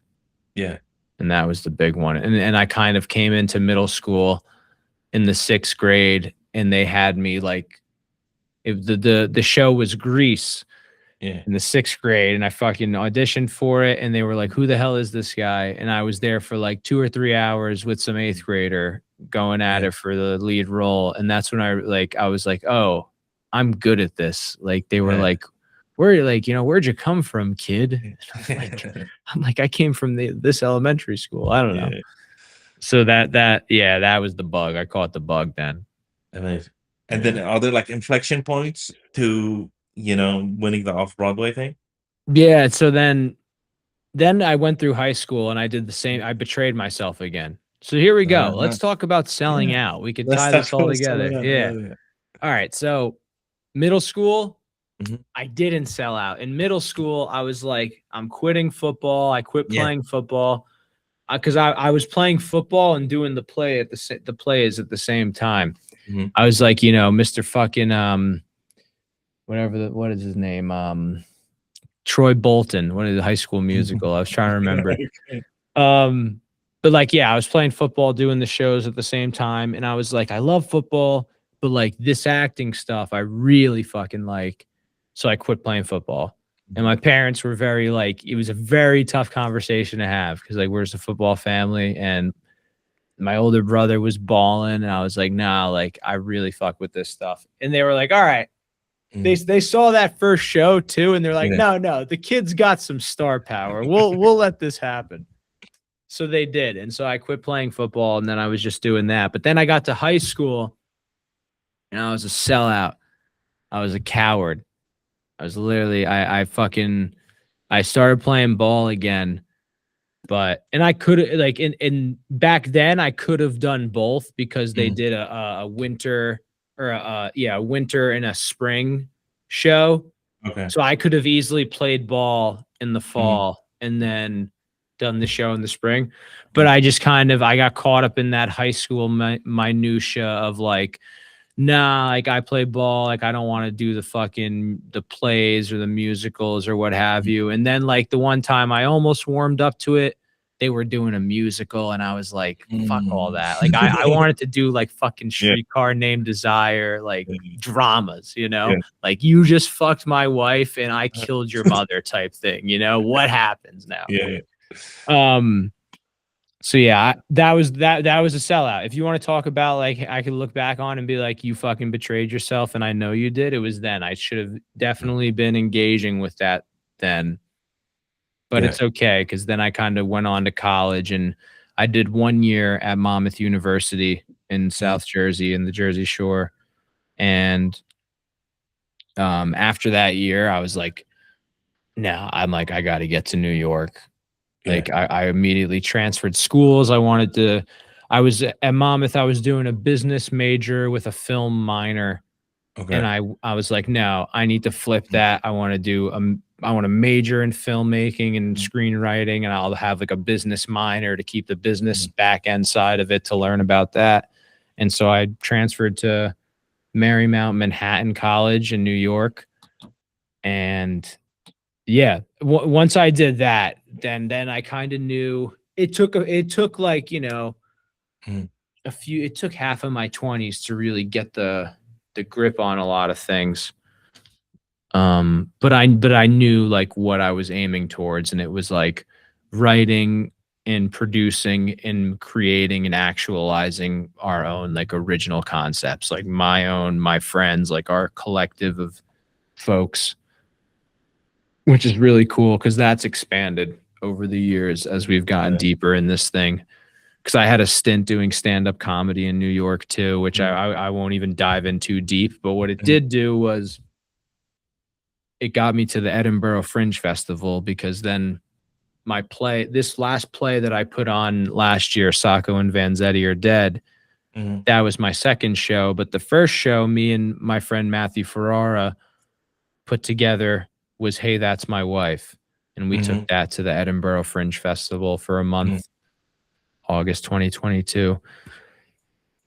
Yeah. and that was the big one. And I kind of came into middle school in the 6th grade, and they had me like the show was Grease Yeah. in the 6th grade, and I fucking auditioned for it, and they were like, "Who the hell is this guy?" And I was there for like 2 or 3 hours with some 8th grader going at Yeah. it for the lead role, and that's when I was like, "Oh, I'm good at this." Like they were Yeah. like, "Where like, you know, where'd you come from, kid?" And I'm like, "I came from this elementary school." I don't know. Yeah. So that yeah, that was the bug. I caught the bug then. Amazing. And then Yeah. are there like inflection points to, winning the off-Broadway thing? Yeah, so then I went through high school and I did the same. I betrayed myself again. So here we go. Uh-huh. Let's talk about selling Yeah. out. We could Let's tie talk this all about together. selling out. Yeah. Hell yeah. All right. So middle school, Mhm. I didn't sell out. In middle school, I was like, I'm quitting football. I quit Yeah. playing football because I was playing football and doing the plays at the same time. Mhm. I was like, you know, Mr. fucking what is his name? Troy Bolton, one of the High School Musical. I was trying to remember. Okay. Um, but like, yeah, I was playing football, doing the shows at the same time, and I was like, I love football, but like this acting stuff, I really fucking like. So I quit playing football. And Mhm. my parents were very like, it was a very tough conversation to have because like, where's the football family? And my older brother was balling, and I was like, nah, like I really fuck with this stuff. And they were like, all right. Mhm. They saw that first show too, and they're like, Yeah. no, the kid's got some star power. We'll let this happen. So they did. And so I quit playing football and then I was just doing that. But then I got to high school and I was a sellout. I was a coward. I was literally I started playing ball again. But and I could like in back then I could have done both because they Mhm. did a winter or a winter and a spring show. Okay. So I could have easily played ball in the Mhm. fall and then done the show in the spring. But Mhm. I got caught up in that high school minutia of like, nah, like I play ball, like I don't want to do the plays or the musicals or what have Mhm. you. And then like the one time I almost warmed up to it, they were doing a musical and I was like, fuck all Mm. that. Like I wanted to do like fucking Yeah. Streetcar Named Desire, like Yeah. dramas, you know? Yeah. Like you just fucked my wife and I killed your mother type thing, you know? What happens now? Yeah. Yeah. Um so yeah, that was a sellout. If you want to talk about like I could look back on and be like, you fucking betrayed yourself, and I know you did. It was then. I should have definitely been engaging with that then, but Yeah. it's okay because then I kind of went on to college and I did 1 year at Monmouth University in Mhm. South Jersey in the Jersey Shore, and after that year, I was like, no, I'm like I got to get to New York. Yeah. Like I immediately transferred schools. I was at Monmouth. I was doing a business major with a film minor, and Okay. I was like, no, I need to flip Mhm. that. I want to major in filmmaking and Mhm. screenwriting, and I'll have like a business minor to keep the business Mhm. back end side of it to learn about that. And so I transferred to Marymount Manhattan College in New York, and yeah, once I did that, then I kind of knew it took like, you know, Mhm. it took half of my 20s to really get the grip on a lot of things. But I knew like what I was aiming towards, and it was like writing and producing and creating and actualizing our own like original concepts, like my friends, like our collective of folks, which is really cool because that's expanded over the years as we've gotten deeper in this thing. Because I had a stint doing stand-up comedy in New York too, which I won't even dive in too deep. But what it did do was it got me to the Edinburgh Fringe Festival, because then this last play that I put on last year, Sacco and Vanzetti Are Dead, that was my second show. But the first show, me and my friend Matthew Ferrara put together was Hey, That's My Wife. And we took that to the Edinburgh Fringe Festival for a month, August 2022.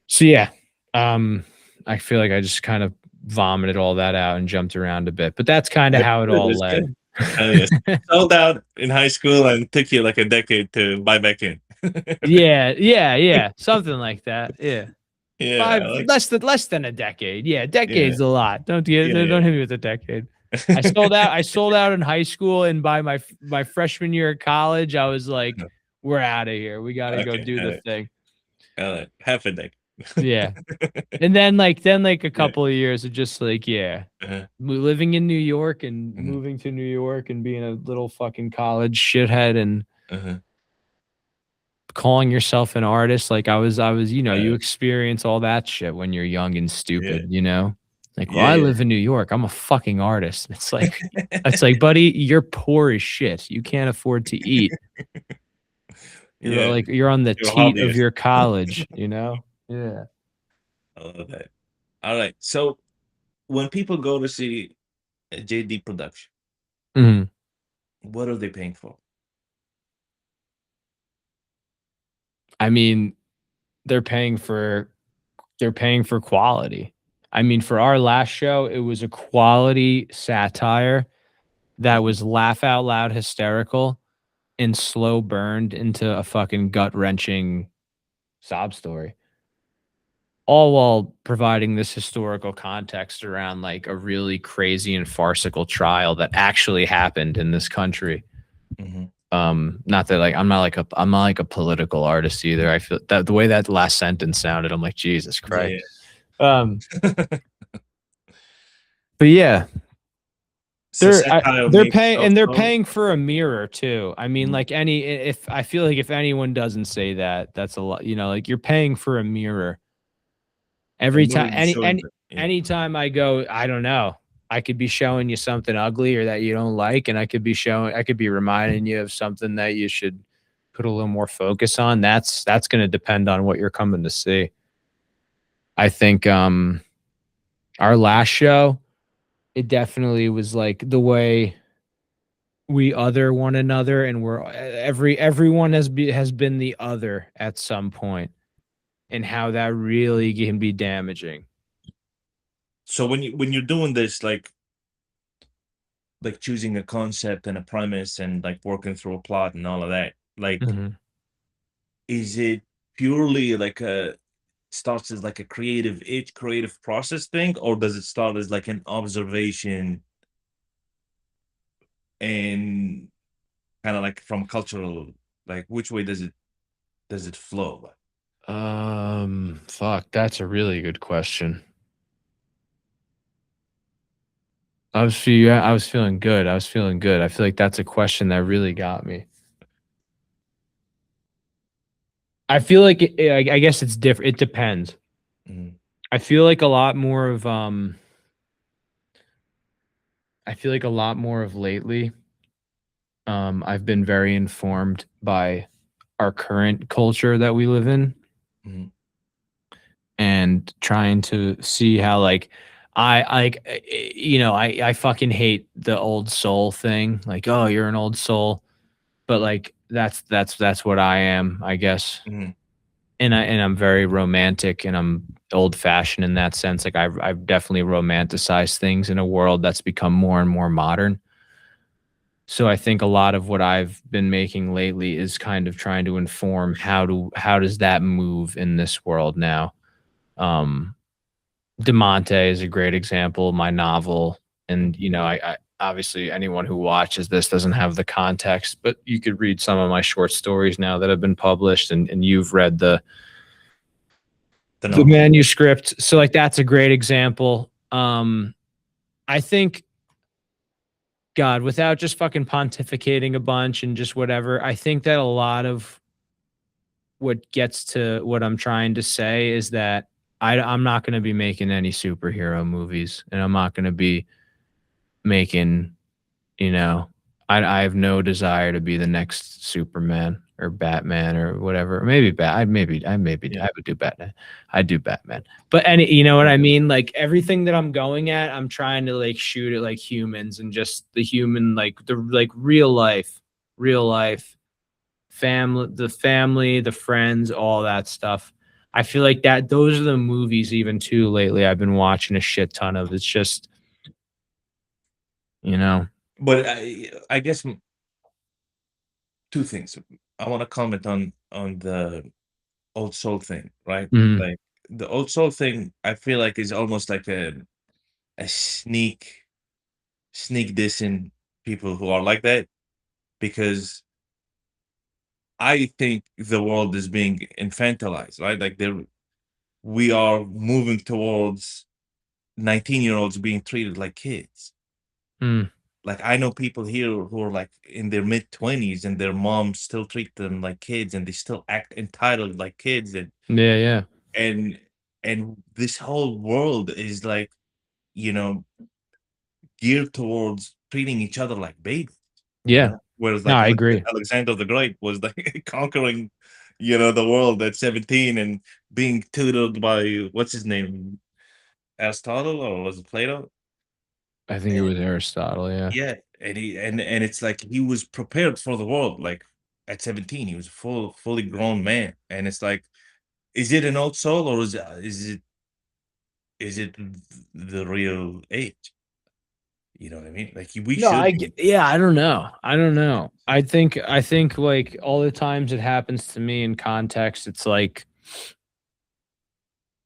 So yeah, I feel like I just kind of vomited all that out and jumped around a bit, but that's kind of how it all led. Yes. Sold out in high school and took you like a decade to buy back in. Yeah, something like that. Yeah, Yeah, less than a decade. Yeah, decade's a lot. Don't hit me with a decade. I sold out in high school, and by my freshman year of college, I was like, we're out of here. We got to go do the thing. Half a decade. Yeah. And then a couple of years of just like, living in New York and moving to New York and being a little fucking college shithead and calling yourself an artist. Like I was, you experience all that shit when you're young and stupid, you know? Like, well, I live in New York. I'm a fucking artist. It's like, buddy, you're poor as shit. You can't afford to eat. You're on the teat of your college, you know? Yeah. I love that. All right. So when people go to see a JD production, what are they paying for? I mean, they're paying for quality. I mean, for our last show, it was a quality satire that was laugh out loud hysterical and slow burned into a fucking gut-wrenching sob story. All while providing this historical context around like a really crazy and farcical trial that actually happened in this country. Not that like I'm not like a political artist either. I feel that the way that last sentence sounded, I'm like, Jesus Christ. But yeah, they're paying for a mirror too. I mean, like I feel like if anyone doesn't say that, that's a lot. You know, like you're paying for a mirror. Every time, anytime I go, I don't know, I could be showing you something ugly or that you don't like, and I could be reminding you of something that you should put a little more focus on. That's going to depend on what you're coming to see. I think our last show, it definitely was like the way we other one another, and everyone has been the other at some point. And how that really can be damaging. So when you're doing this, like choosing a concept and a premise and like working through a plot and all of that, like, is it purely like starts as like a creative process thing, or does it start as like an observation and kind of like from cultural, like which way does it flow? Fuck, that's a really good question. I was feeling good. I feel like that's a question that really got me. I feel like I guess it's different. It depends. I feel like a lot more of lately. I've been very informed by our current culture that we live in. And trying to see how like I fucking hate the old soul thing. Like, oh, you're an old soul, but like that's what I am, I guess. And I'm very romantic, and I'm old fashioned in that sense. Like I've definitely romanticized things in a world that's become more and more modern. So I think a lot of what I've been making lately is kind of trying to inform how does that move in this world now. Um, DeMonte is a great example, my novel, and Mhm. I obviously anyone who watches this doesn't have the context, but you could read some of my short stories now that have been published, and you've read The the novel. manuscript. So like that's a great example. I think God, without just fucking pontificating a bunch and just whatever, I think that a lot of what gets to what I'm trying to say is that I'm not going to be making any superhero movies, and I'm not going to be making, you know, I have no desire to be the next Superman or Batman or whatever. Maybe Yeah. I would do Batman. I'd do Batman. But any, you know what Yeah. I mean? Like everything that I'm going at, I'm trying to like shoot it like humans and just the human, like the like real life family, the friends, all that stuff. I feel like that those are the movies even too lately I've been watching a shit ton of. It's just, you know. But I guess two things. I want to comment on the old soul thing, right? Mhm. Like the old soul thing, I feel like is almost like a sneak dissing people who are like that, because I think the world is being infantilized, right? Like we are moving towards 19-year-olds being treated like kids. Mm. Like I know people here who are like in their mid-20s and their moms still treat them like kids and they still act entitled like kids, Yeah, yeah. and and this whole world is like, you know, geared towards treating each other like babies, you Yeah. know? Whereas No, like I agree. Alexander the Great was like conquering, the world at 17 and being tutored by what's his name? Aristotle, or was it Plato? I think it And was Aristotle, yeah. yeah, and it's like he was prepared for the world, like at 17, he was a fully grown man. And it's like, is it an old soul, or is it the real age? You know what I mean? Like we No, should I be. get yeah, I don't know. I don't know. I think like all the times it happens to me in context, it's like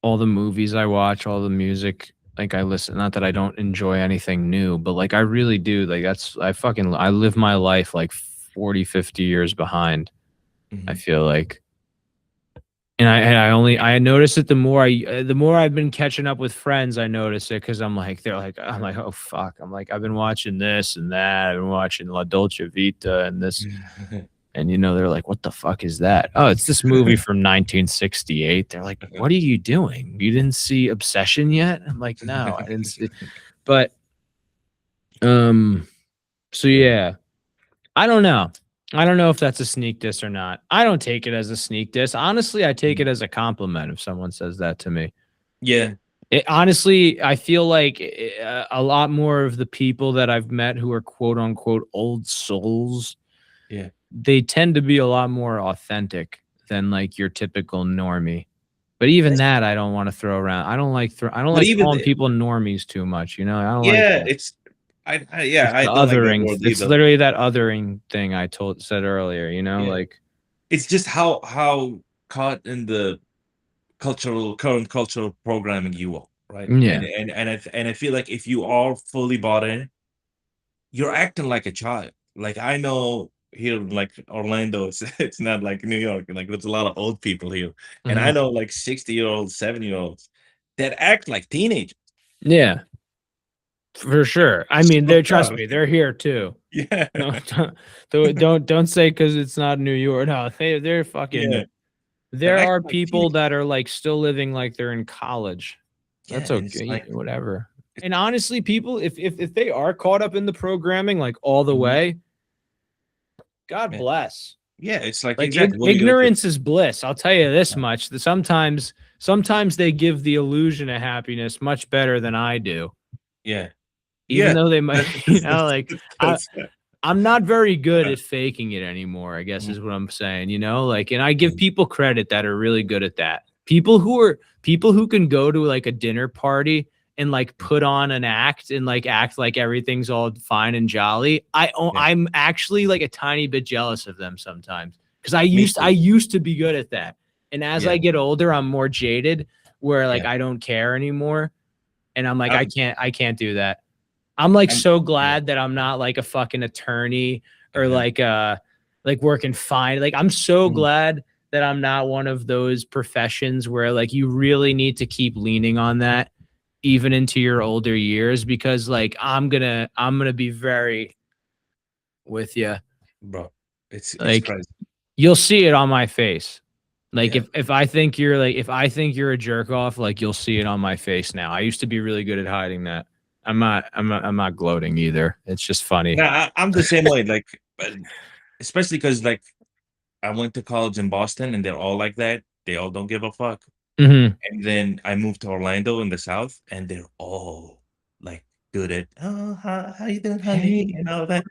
all the movies I watch, all the music, like I listen, not that I don't enjoy anything new, but like I really do. Like that's I live my life like 40, 50 years behind. I Mhm. feel like. I notice it the more I've been catching up with friends, I notice it because I'm like, oh fuck. I'm like, I've been watching this and that. I've been watching La Dolce Vita and this. And they're like, what the fuck is that? Oh, it's this movie from 1968. They're like, what are you doing? You didn't see Obsession yet? I'm like, no, I didn't see. But um, so Yeah. yeah, I don't know. I don't know if that's a sneak diss or not. I don't take it as a sneak diss. Honestly, I take Mhm. it as a compliment if someone says that to me. Yeah, Honestly, I feel like a lot more of the people that I've met who are quote unquote old souls, yeah. they tend to be a lot more authentic than like your typical normie. But even That's that I don't want to throw around. I don't but like even calling the people normies too much, I don't like yeah, that. it's yeah, It's I the don't like that othering. word It's either. literally that othering thing I said earlier, Yeah. like It's just how caught in the current cultural programming you are, right? And yeah. I feel like if you are fully bought in, you're acting like a child. Like I know here in like Orlando, it's it's not like New York. Like there's a lot of old people here, and I Mhm. know like 60-year-olds, 70-year-olds that act like teenagers. Yeah, for sure. I mean, So, they're trust me, they're here too. yeah, No, don't say because it's not New York. No, they're yeah, fucking. they're There are acting like people teenagers. that are like still living like they're in college. Yeah, That's and it's okay, like, whatever. it's, And honestly, people, if they are caught up in the programming like all the mhm, way, God yeah, bless. yeah, it's like Like exactly. What are you gonna do? ignorance is bliss. I'll tell you this much: that sometimes they give the illusion of happiness much better than I do, Yeah, even yeah. though they might, like I. Yeah. I'm not very good at faking it anymore, I guess Mhm. is what I'm saying, like, and I give Yeah. people credit that are really good at that. People who can go to like a dinner party and like put on an act and like act like everything's all fine and jolly, Yeah. I'm actually like a tiny bit jealous of them sometimes, because Me I too. used to be good at that. And as Yeah. I get older, I'm more jaded, where like Yeah. I don't care anymore. And I'm like, I'm, I can't do that. I'm like I'm so yeah. glad that I'm not like a fucking attorney or Okay. like working fine. Like I'm so Mhm. glad that I'm not one of those professions where like you really need to keep leaning on that even into your older years, because like I'm gonna be very with you. Bro, it's Like crazy. you'll see it on my face. Like Yeah. if I think you're like if I think you're a jerk off, like you'll see it on my face now. I used to be really good at hiding that. I'm not gloating either. It's just funny. Yeah, I'm the same way. Like, especially because like I went to college in Boston, and they're all like that. They all don't give a fuck. Mhm. And then I moved to Orlando in the South, and they're all like good at, oh, how you doing, Hey. honey, and all that.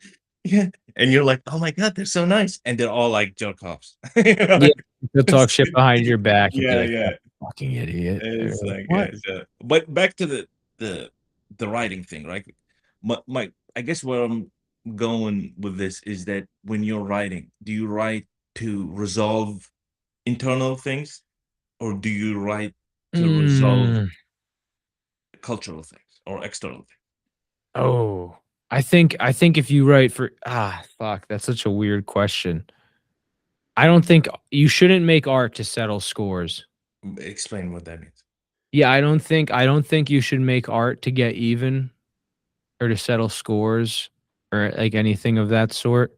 Yeah, and you're like, oh my god, they're so nice, and they're all like jerk offs. You know, Yeah, like, he'll talk shit behind your back and be yeah, like, yeah. "That fucking idiot." Or It's like, like, yeah, "What?" so but back to the the writing thing, right? My I guess where I'm going with this is that when you're writing, do you write to resolve internal things, or do you write to resolve Mm. cultural things or external things? Oh, I think if you write for fuck, that's such a weird question. I don't think you shouldn't make art to settle scores. Explain what that means. Yeah, I don't think you should make art to get even or to settle scores or like anything of that sort.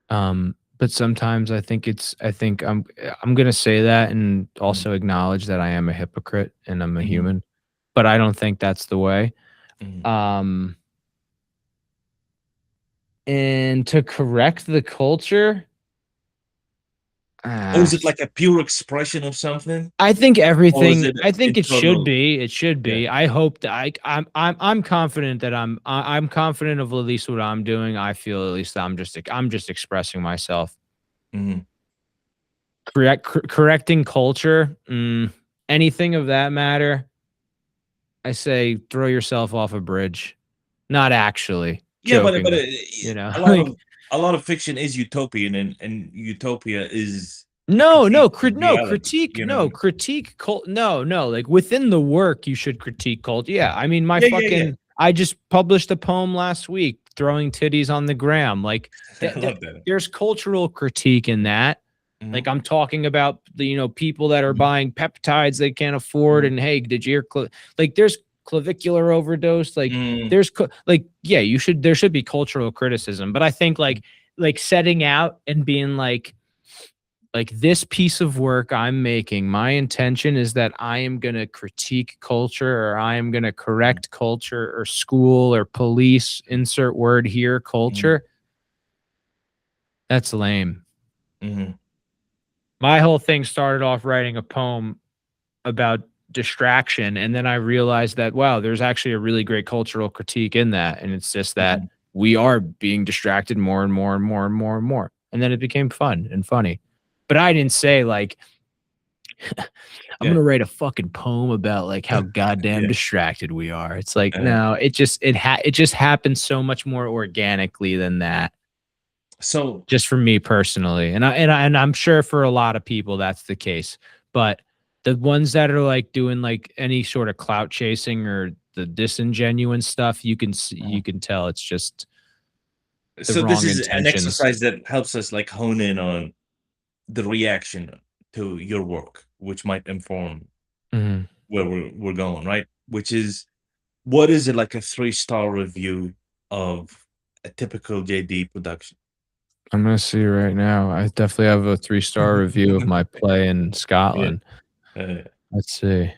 But sometimes I think I'm gonna say that and Mm, also acknowledge that I am a hypocrite and I'm a mhm, human, but I don't think that's the way. mhm. Um, and to correct the culture, Or is ah, it like a pure expression of something, I think or is everything. it I think it should internal? be. It should Yeah. be. I hope that I'm confident that I'm confident of at least what I'm doing. I feel at least I'm just expressing myself. Mhm. Correcting culture, anything of that matter, I say throw yourself off a bridge. Not actually, Yeah, but jokingly, you know? Like, a lot of fiction is utopian, and utopia is a no, critique of no, reality, you know? critique cult no, like, within the work, you should critique cult yeah, I mean, my Yeah, yeah, yeah. fucking I just published a poem last week, throwing titties on the gram, like, I love that. there's cultural critique in that. Like, Mhm, I'm talking about the, people that are mhm, buying peptides they can't afford, mhm, and, "Hey, did you hear like, there's clavicular overdose, like, mm, there's like, yeah, there should be cultural criticism, but I think, mm, like, setting out and being like this piece of work I'm making, my intention is that I am going to critique culture, or I am going to mm, correct culture, or school, or police, insert word here, mhm, culture. That's lame. mhm, My whole thing started off writing a poem about distraction. And then I realized that, wow, there's actually a really great cultural critique in that. And it's just that mhm. we are being distracted more and more and more and more and more. And then it became fun and funny. But I didn't say like, I'm Yeah, gonna write a fucking poem about like how goddamn yeah, distracted we are. It's like, uh, no, it just happens so much more organically than that. so Just for me personally, and I'm sure for a lot of people that's the case. But the ones that are like doing like any sort of clout chasing or the disingenuous stuff, mhm. you can tell it's just the So this wrong is an intentions. exercise that helps us, like, hone in on the reaction to your work, which might inform Mhm. where we're going, right? Which is, what is it, like a three-star review of a typical JD production? I'm gonna see right now. I definitely have a 3-star review of my play in Yeah, Scotland. uh, Let's see.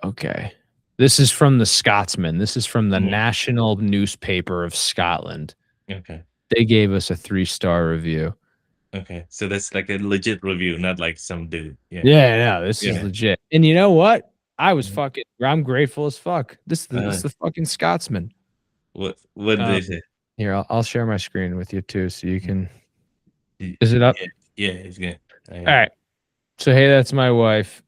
Okay. This is from the Scotsman. This is from the mhm, National Newspaper of Scotland. okay, They gave us a 3-star review. okay. So that's like a legit review, not like some dude. Yeah, Yeah, no, this is yeah. legit. And you know what? Mhm. I'm grateful as fuck. This is Uh, the fucking Scotsman. what did they Um, say? here, I'll share my screen with you too so you Mhm. can is it up? Yeah, yeah, it's good. I All got it. right. So hey, that's my wife.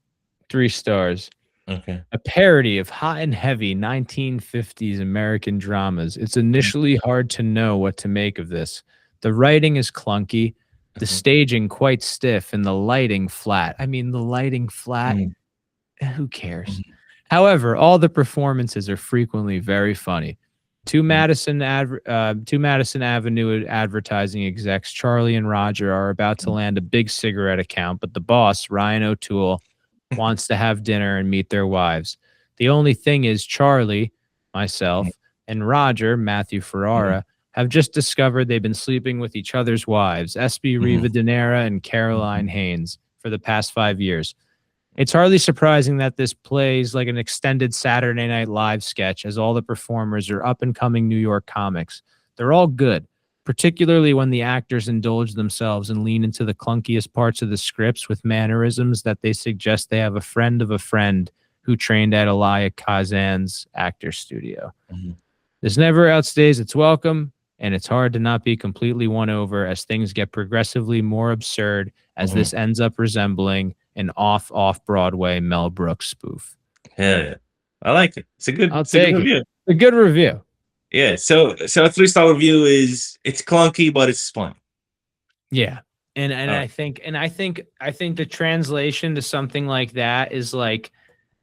3 stars. Okay. A parody of hot and heavy 1950s American dramas. It's Mm, initially hard to know what to make of this. The writing is clunky, the mhm, staging quite stiff, and the lighting flat. I mean, the lighting flat, mhm, who cares? mhm, However, all the performances are frequently very funny. mhm, Two Madison Avenue advertising execs, Charlie and Roger, are about to mhm, land a big cigarette account, but the boss, Ryan O'Toole, wants to have dinner and meet their wives. The only thing is, Charlie, mhm, myself, and Roger, Matthew mhm, Ferrara, have just discovered they've been sleeping with each other's wives, SB mhm, Rivadeneira and mhm, Caroline Haynes, for the past 5 years. It's hardly surprising that this plays like an extended Saturday Night Live sketch, as all the performers are up and coming New York comics. They're all good, particularly when the actors indulge themselves and lean into the clunkiest parts of the scripts with mannerisms that they suggest they have a friend of a friend who trained at Elia Kazan's actor studio. mhm, This never outstays its welcome, and it's hard to not be completely won over as things get progressively more absurd as mhm. this ends up resembling an off Broadway Mel Brooks spoof. Hell yeah. I like it. I'll It's a good take it. review. A good review. Yeah. So a 3-star review is it's clunky, but it's fun. Yeah. And All I right. think the translation to something like that is like,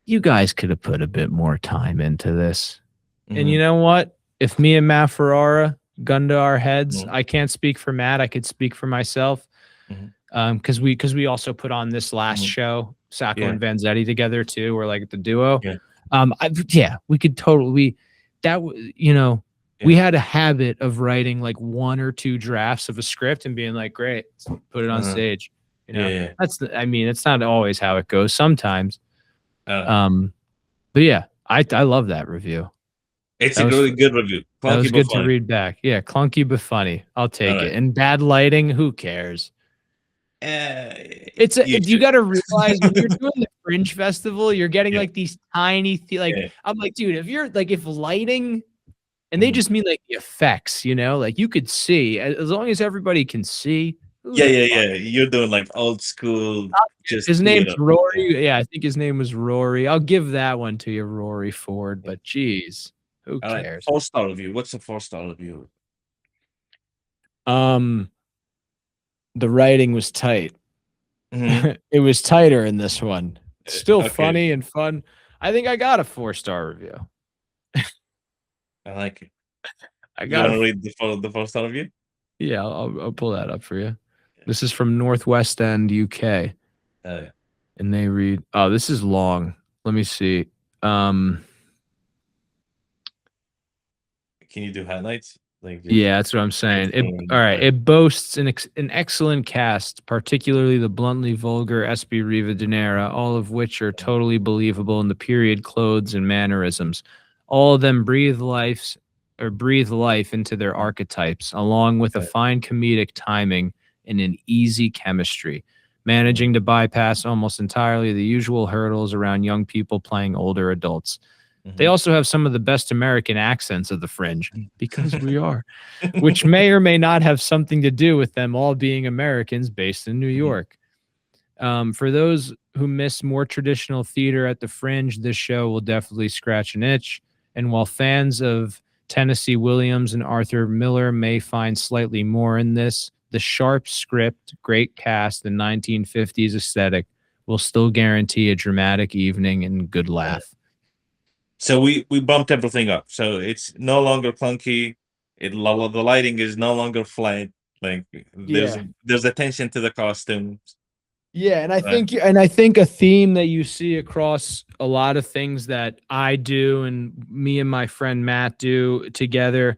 you guys could have put a bit more time into this. And you Mhm, know what? If me and Matt Ferrara, gun to our heads, mhm, I can't speak for Matt, I could speak for myself. mhm, Because we also put on this last mhm. show, Sacco Yeah. and Vanzetti together too. We're like the duo. Yeah. Yeah, we could totally we Yeah. had a habit of writing like one or two drafts of a script and being like, great, put it on Uh-huh. stage. Yeah. Yeah. I mean, it's not always how it goes. Sometimes, Uh, um, but yeah, I love that review. it's That a was really good review. that was Clunky but good to funny. read back. Yeah, clunky but funny. I'll All take right. it. And bad lighting, who cares? Uh, you You should. got to realize when you're doing the Fringe Festival, you're getting Yeah. like these tiny, like Yeah. I'm like, dude, if you're like, if lighting, and they Mhm. just mean like the effects, like you could see, as long as everybody can see, who Yeah. the Yeah. fuck? Yeah. You're doing like old school, just His name's theater. Yeah. Rory. Yeah, I think his name was Rory. I'll give that one to you, Rory Ford. Yeah. But geez, who All right. cares? 4-star review. What's a 4-star review? Um, the writing was tight. Hmm. It was tighter in this one. Still Okay. funny and fun. I think I got a 4-star review. I like it. I You got want a to read the 4-star review? Yeah, I'll pull that up for you. This is from Northwest End, UK, Uh, and they read. Oh, this is long. Let me see. Um, can you do highlights? Like just yeah, that's what I'm saying. All right. right. It boasts an excellent cast, particularly the bluntly vulgar SB Rivadeneira, all of which are totally believable in the period clothes and mannerisms. All of them breathe life into their archetypes, along with a Right. fine comedic timing and an easy chemistry, managing to bypass almost entirely the usual hurdles around young people playing older adults. They Mm-hmm. also have some of the best American accents of the Fringe, because we are, which may or may not have something to do with them all being Americans based in New Mhm. York. For those who miss more traditional theater at the Fringe, this show will definitely scratch an itch. And while fans of Tennessee Williams and Arthur Miller may find slightly more in this, the sharp script, great cast, and 1950s aesthetic will still guarantee a dramatic evening and good laugh. So we bumped everything up. So it's no longer clunky. The lighting is no longer flat. Like Yeah. there's attention to the costumes. Yeah, and Right. I think a theme that you see across a lot of things that I do and me and my friend Matt do together,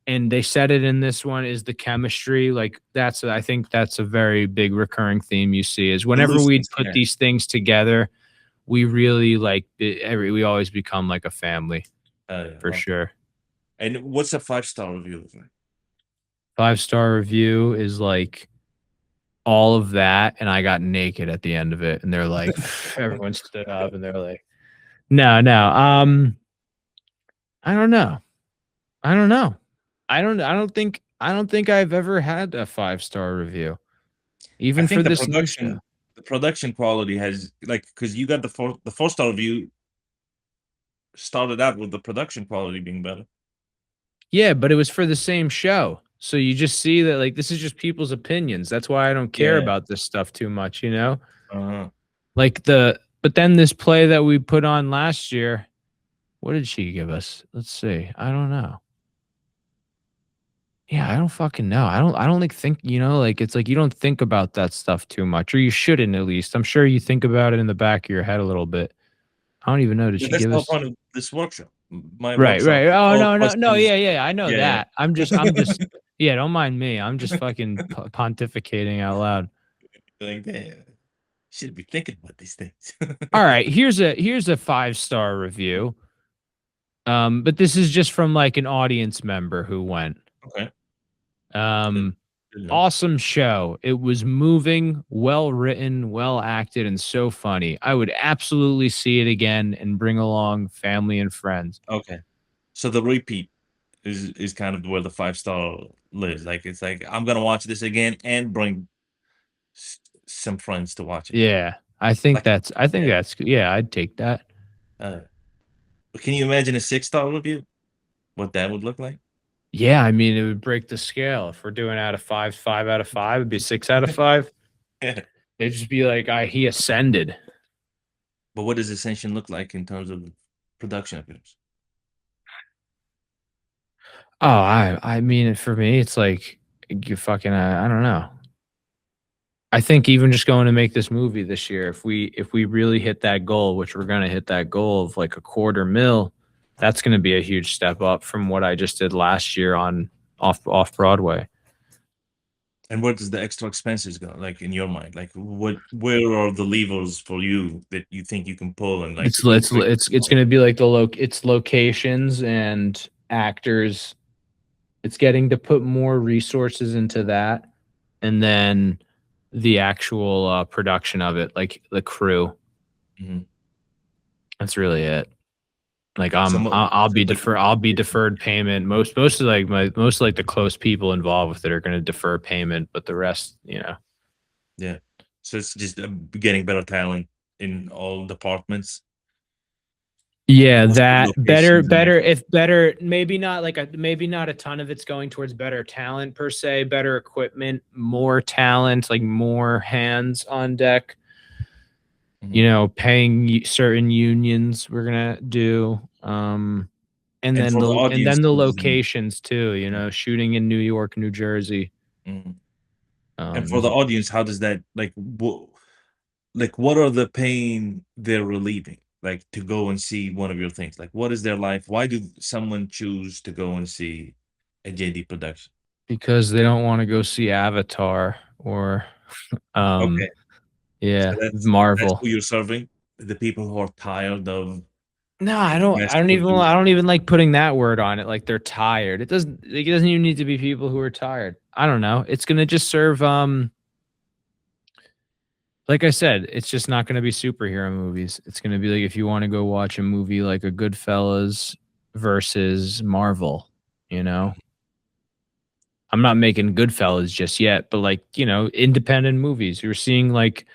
and they said it in this one, is the chemistry. Like I think that's a very big recurring theme you see, is The whenever we looseness. put Yeah. these things together, we really we always become like a family for Okay. sure. And what's a 5-star review? 5-star review is like all of that, and I got naked at the end of it, and they're like, everyone stood up, and they're like, no, I don't know, I don't know, I don't think I've ever had a 5-star review, I even for think this new show. the production quality has like because you got the 4-star review. started out with the production quality being better. Yeah, but it was for the same show. So you just see that like this is just people's opinions. That's why I don't care Yeah. about this stuff too much, you know? Uh-huh. Like but then this play that we put on last year, what did she give us? Let's see. I don't know. Yeah, I don't fucking know. I don't like think, you know, like it's like you don't think about that stuff too much, or you shouldn't at least. I'm sure you think about it in the back of your head a little bit. I don't even know. Did But she that's give the whole us point of this workshop. My right, workshop right. is Oh all no, no, no, questions. yeah, I know Yeah, that. I'm just yeah, don't mind me. I'm just fucking pontificating out loud. like, damn, should be thinking about these things. All right, here's a 5-star review. But this is just from like an audience member who went. Okay. Good. Um, Good enough. awesome show. It was moving, well written, well acted, and so funny. I would absolutely see it again and bring along family and friends. Okay. So the repeat is kind of where the 5-star lives. Like it's like I'm gonna watch this again and bring some friends to watch it. Yeah, Like I think yeah. that's yeah, I'd take that. Uh, but can you imagine a 6-star review? What that would look like? Yeah, I mean, it would break the scale. If we're doing out of 5, 5 out of 5, it'd be 6 out of 5. Yeah. It'd just be like, he ascended. But what does Ascension look like in terms of production of films? Oh, I mean, for me, it's like you fucking I don't know. I think even just going to make this movie this year, if we really hit that goal, which we're gonna hit that goal of like a 250,000, that's gonna be a huge step up from what I just did last year on off Broadway. And where does the extra expenses go? Like in your mind, like where are the levers for you that you think you can pull and like increase? It's gonna be like it's locations and actors. It's getting to put more resources into that, and then the actual production of it, like the crew. Mhm. That's really it. Like Some I'll so be like I'll be deferred payment. Most of like most like the close people involved with it are going to defer payment, but the rest, you know. yeah. So it's just getting better talent in all departments, Yeah, mostly that locations and better actors. if better maybe not a ton of it's going towards better talent per se, better equipment, more talent, like more hands on deck. Mhm. You know, paying certain unions we're gonna do. And for the And audience, then the what does it mean? locations too, you Mhm. know, shooting in New York, New Jersey. Mhm. And for There's the audience, how does that like what are the pain they're relieving? Like to go and see one of your things. Like what is their life? Why do someone choose to go and see a JD production? because they don't wanna go see Avatar or, um, Okay. So yeah, that's Marvel. who you're serving? The people who are tired of No, mass I don't even produced. I don't even like putting that word on it, like, they're tired. It doesn't even need to be people who are tired. I don't know. It's gonna just serve, like I said, it's just not gonna be superhero movies. It's gonna be like if you wanna go watch a movie like a Goodfellas versus Marvel, you know? I'm not making Goodfellas just yet, but, like, you know, independent movies. You're seeing, like,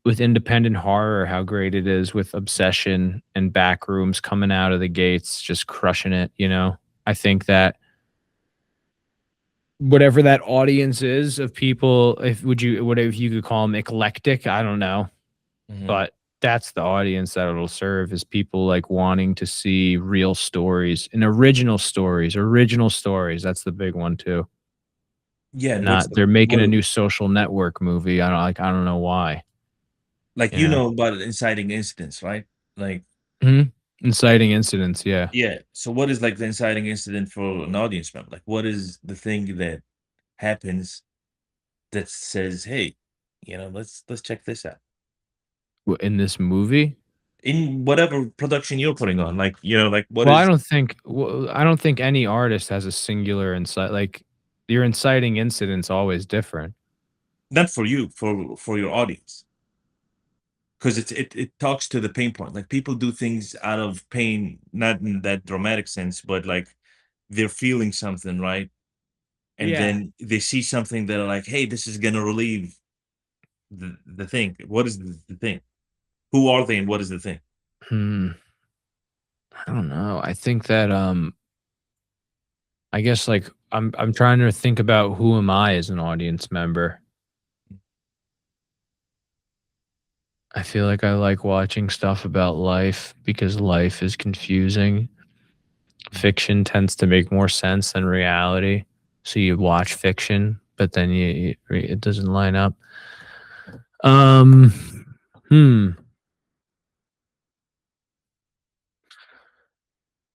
with independent horror, how great it is with Obsession and Backrooms coming out of the gates, just crushing it, you know? I think that whatever that audience is of people, if would you whatever you could call them eclectic, I don't know, Mhm. but that's the audience that it'll serve is people like wanting to see real stories and original stories. That's the big one too. Yeah, and what's Not the they're making what a new Social Network movie. I don't know why, like, you know? about inciting incidents, right? Like, Mhm. Inciting incidents, yeah. yeah. So what is like the inciting incident for an audience member? Like, what is the thing that happens that says, "Hey, let's check this out." In this movie? In whatever production you're putting on, like, like what Well, is I don't think any artist has a singular incite like, your inciting incident's always different. not for you, for your audience. Because it talks to the pain point. Like people do things out of pain, not in that dramatic sense, but like they're feeling something, right? And Yeah. then they see something that are like, hey, this is gonna relieve the thing. What is the thing? Who are they and what is the thing? Hmm. I don't know. I think that I guess like I'm trying to think about who am I as an audience member. I feel like I like watching stuff about life because life is confusing. Fiction tends to make more sense than reality. So you watch fiction, but then it doesn't line up. Um, hmm.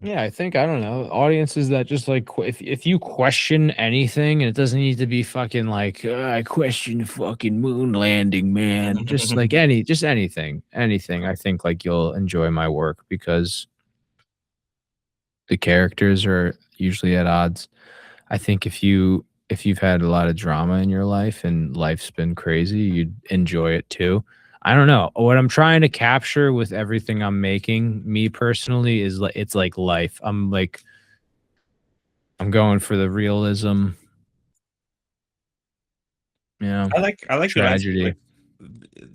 Yeah, I think I don't know audiences that just like if you question anything, and it doesn't need to be fucking like I question fucking moon landing, man. Just like just anything. I think like you'll enjoy my work because the characters are usually at odds. I think if you've had a lot of drama in your life and life's been crazy, you'd enjoy it too. I don't know. What I'm trying to capture with everything I'm making, me personally, is like it's like life. I'm going for the realism, you know, I like your answer. tragedy.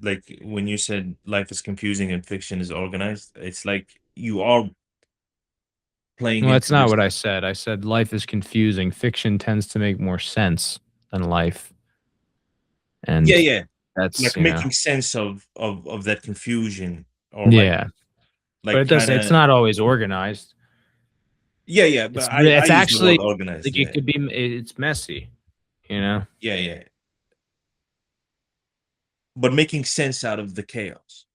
Like when you said life is confusing and fiction is organized, it's like you are playing Well, that's into not this. what I said. I said life is confusing. Fiction tends to make more sense than life, Yeah, and yeah. that's Like making sense of that confusion, or yeah. But like it does. kind It's of. not always organized. Yeah, yeah. But I It's use the actually word organized. like it Yeah, could be. It's messy, you know. yeah, yeah. But making sense out of the chaos.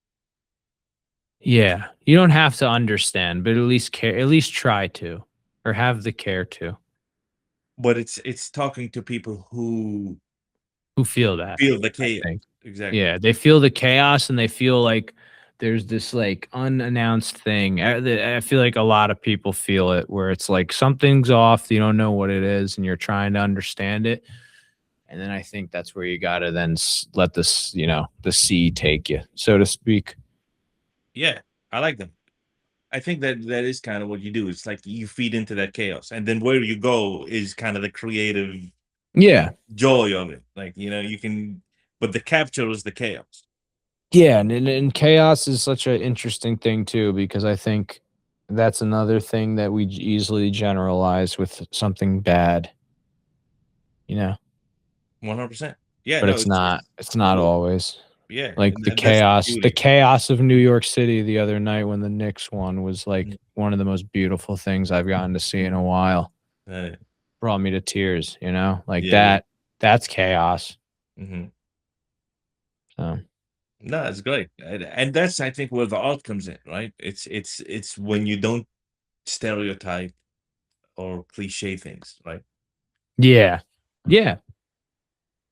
Yeah, you don't have to understand, but at least care. At least try to, or have the care to. But it's talking to people who Who feel that? feel the I chaos. think. Exactly. Yeah, they feel the chaos and they feel like there's this like unannounced thing. I feel like a lot of people feel it where it's like something's off, you don't know what it is, and you're trying to understand it. And then I think that's where you gotta then let this, the sea take you, so to speak. Yeah, I like them. I think that is kind of what you do. It's like you feed into that chaos, and then where you go is kind of the creative Yeah. joy of it. Like you can, but the capture is the chaos. Yeah, and chaos is such an interesting thing too because I think that's another thing that we easily generalize with something bad, you know, 100%. Yeah, but no, it's not. It's not well, always yeah, like and that's the the beauty. chaos of New York City the other night when the Knicks won was Mhm. like one of the most beautiful things I've gotten to see in a while. Uh, Brought me to tears, like yeah, yeah. That's chaos. Hmm. So No, it's great, and that's I think where the art comes in, right? It's when you don't stereotype or cliche things, right? yeah, yeah.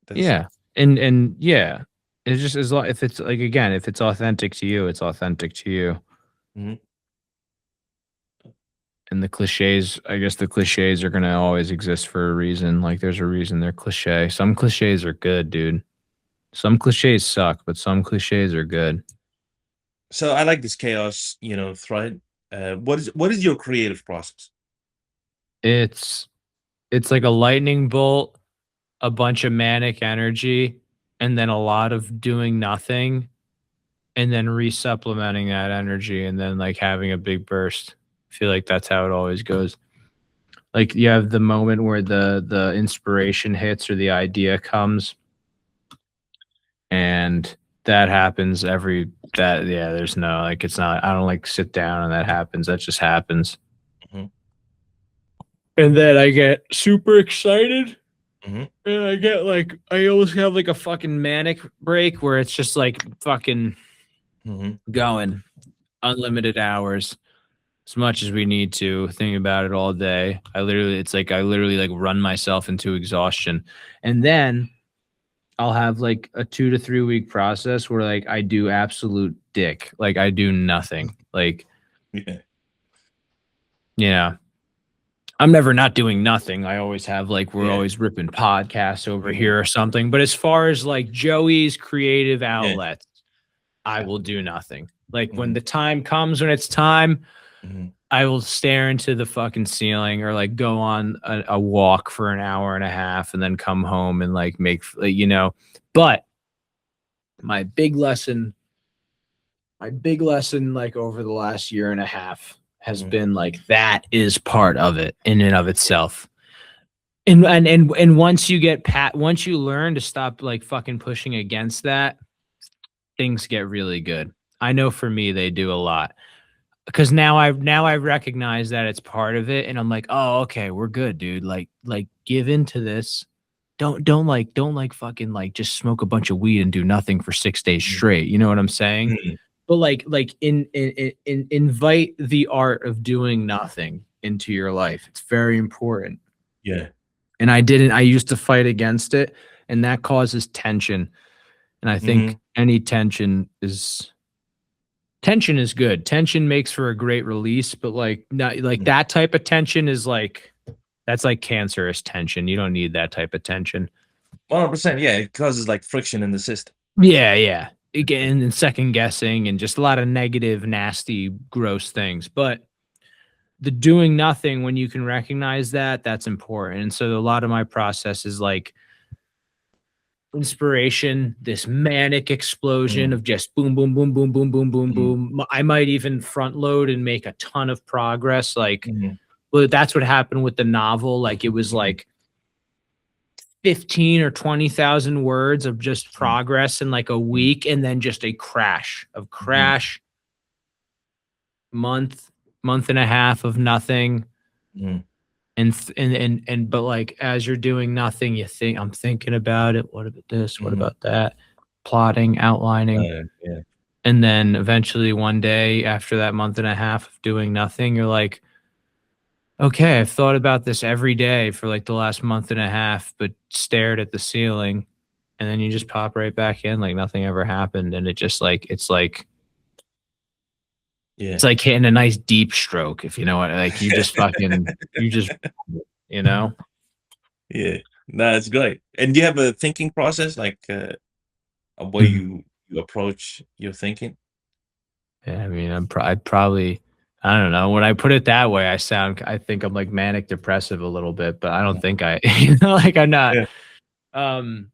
That's Yeah. And yeah. It's just as long if it's like again, if it's authentic to you, it's authentic to you. Mhm. And the cliches, I guess the cliches are gonna always exist for a reason. Like there's a reason they're cliche. Some cliches are good, dude. Some cliches suck, but some cliches are good. So I like this chaos, thread. What is your creative process? It's it's like a lightning bolt, a bunch of manic energy, and then a lot of doing nothing, and then resupplementing that energy and then like having a big burst. I feel like that's how it always goes. Like you have the moment where the inspiration hits or the idea comes, and that happens every that yeah, there's no like it's not I don't like sit down and that happens. That just happens. Mhm, And then I get super excited mhm, and I get like I always have like a fucking manic break where it's just like fucking mhm. going unlimited hours as much as we need to, think about it all day. I literally like run myself into exhaustion. And then I'll have like a 2 to 3 week process where like I do absolute dick. Like I do nothing. Like, Yeah, you know, I'm never not doing nothing. I always have like we're yeah, always ripping podcasts over mhm, here or something. But as far as like Joey's creative yeah, outlets, I will do nothing. Like when mhm, the time comes when it's time, mhm, I will stare into the fucking ceiling or like go on a walk for an hour and a half and then come home and like But my big lesson, like over the last year and a half has Mhm. been like, that is part of it in and of itself. And once you get once you learn to stop like fucking pushing against that, things get really good. I know for me they do a lot. Because now I recognize that it's part of it, and I'm like, oh, okay, we're good, dude. Like give into this. Don't fucking like just smoke a bunch of weed and do nothing for 6 days Mhm. straight. You know what I'm saying? Mhm. But like in invite the art of doing nothing into your life. It's very important. Yeah. And I used to fight against it, and that causes tension. And I think Mhm. any tension is good. Tension makes for a great release, but like not like Mhm. that type of tension is like that's like cancerous tension. You don't need that type of tension. 100%. Yeah, it causes like friction in the system. Yeah, yeah. Again, and second guessing and just a lot of negative, nasty, gross things. But the doing nothing when you can recognize that, that's important. And so a lot of my process is like inspiration, this manic explosion Mhm. of just boom, boom, boom, boom, boom, boom, boom, Mhm. boom. I might even front load and make a ton of progress. Like, Mhm. well, that's what happened with the novel. Like, it was Mhm. like 15 or 20,000 words of just Mhm. progress in like a Mhm. week, and then just a Mhm. crash, month, month and a half of nothing. Mhm. But like as you're doing nothing, you think, I'm thinking about it. What about this? What Mhm. about that? Plotting, outlining. Yeah. And then eventually one day after that month and a half of doing nothing, you're like, okay, I've thought about this every day for like the last month and a half, but stared at the ceiling. And then you just pop right back in like nothing ever happened. And it just like, it's Yeah. like hitting a nice deep stroke, if you know what, like you just fucking, you just, you know? Yeah. No, it's great. And do you have a thinking process, like, a way Mhm. you approach your thinking? Yeah, I mean, I'd probably, I don't know. When I put it that way, I think I'm like manic depressive a little bit, but I don't think like I'm not. Yeah. Um,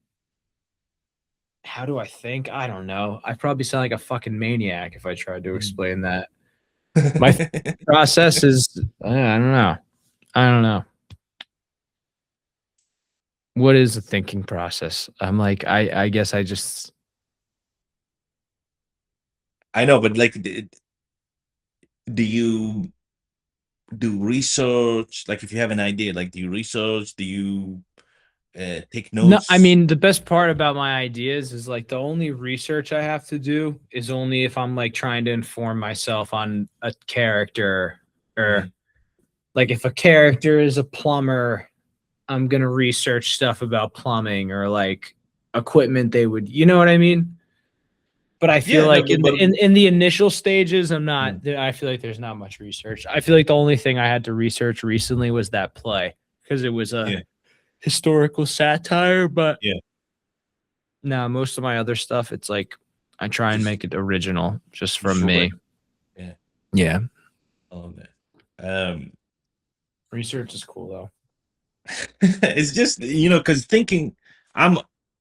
how do I think? I don't know. I probably sound like a fucking maniac if I tried to Mhm. explain that. My process is, I don't know. I don't know. What is the thinking process? I'm like, I guess I just, I know, but like, do you do research? Like, if you have an idea, like, do you research? Do you take no, I notes? mean, the best part about my ideas is like the only research I have to do is only if I'm like trying to inform myself on a character, or Mhm. like if a character is a plumber, I'm going to research stuff about plumbing or like equipment they would, you know what I mean? But I feel Yeah, no, like in but in the initial stages, I'm not. mm, I feel like there's not much research. I feel like the only thing I had to research recently was that play because it was a yeah, historical satire. But yeah, no, most of my other stuff, it's like I try and just make it original, just just from for me. record. Yeah, Yeah, all of that. Um, research is cool though. it's just, because thinking, I'm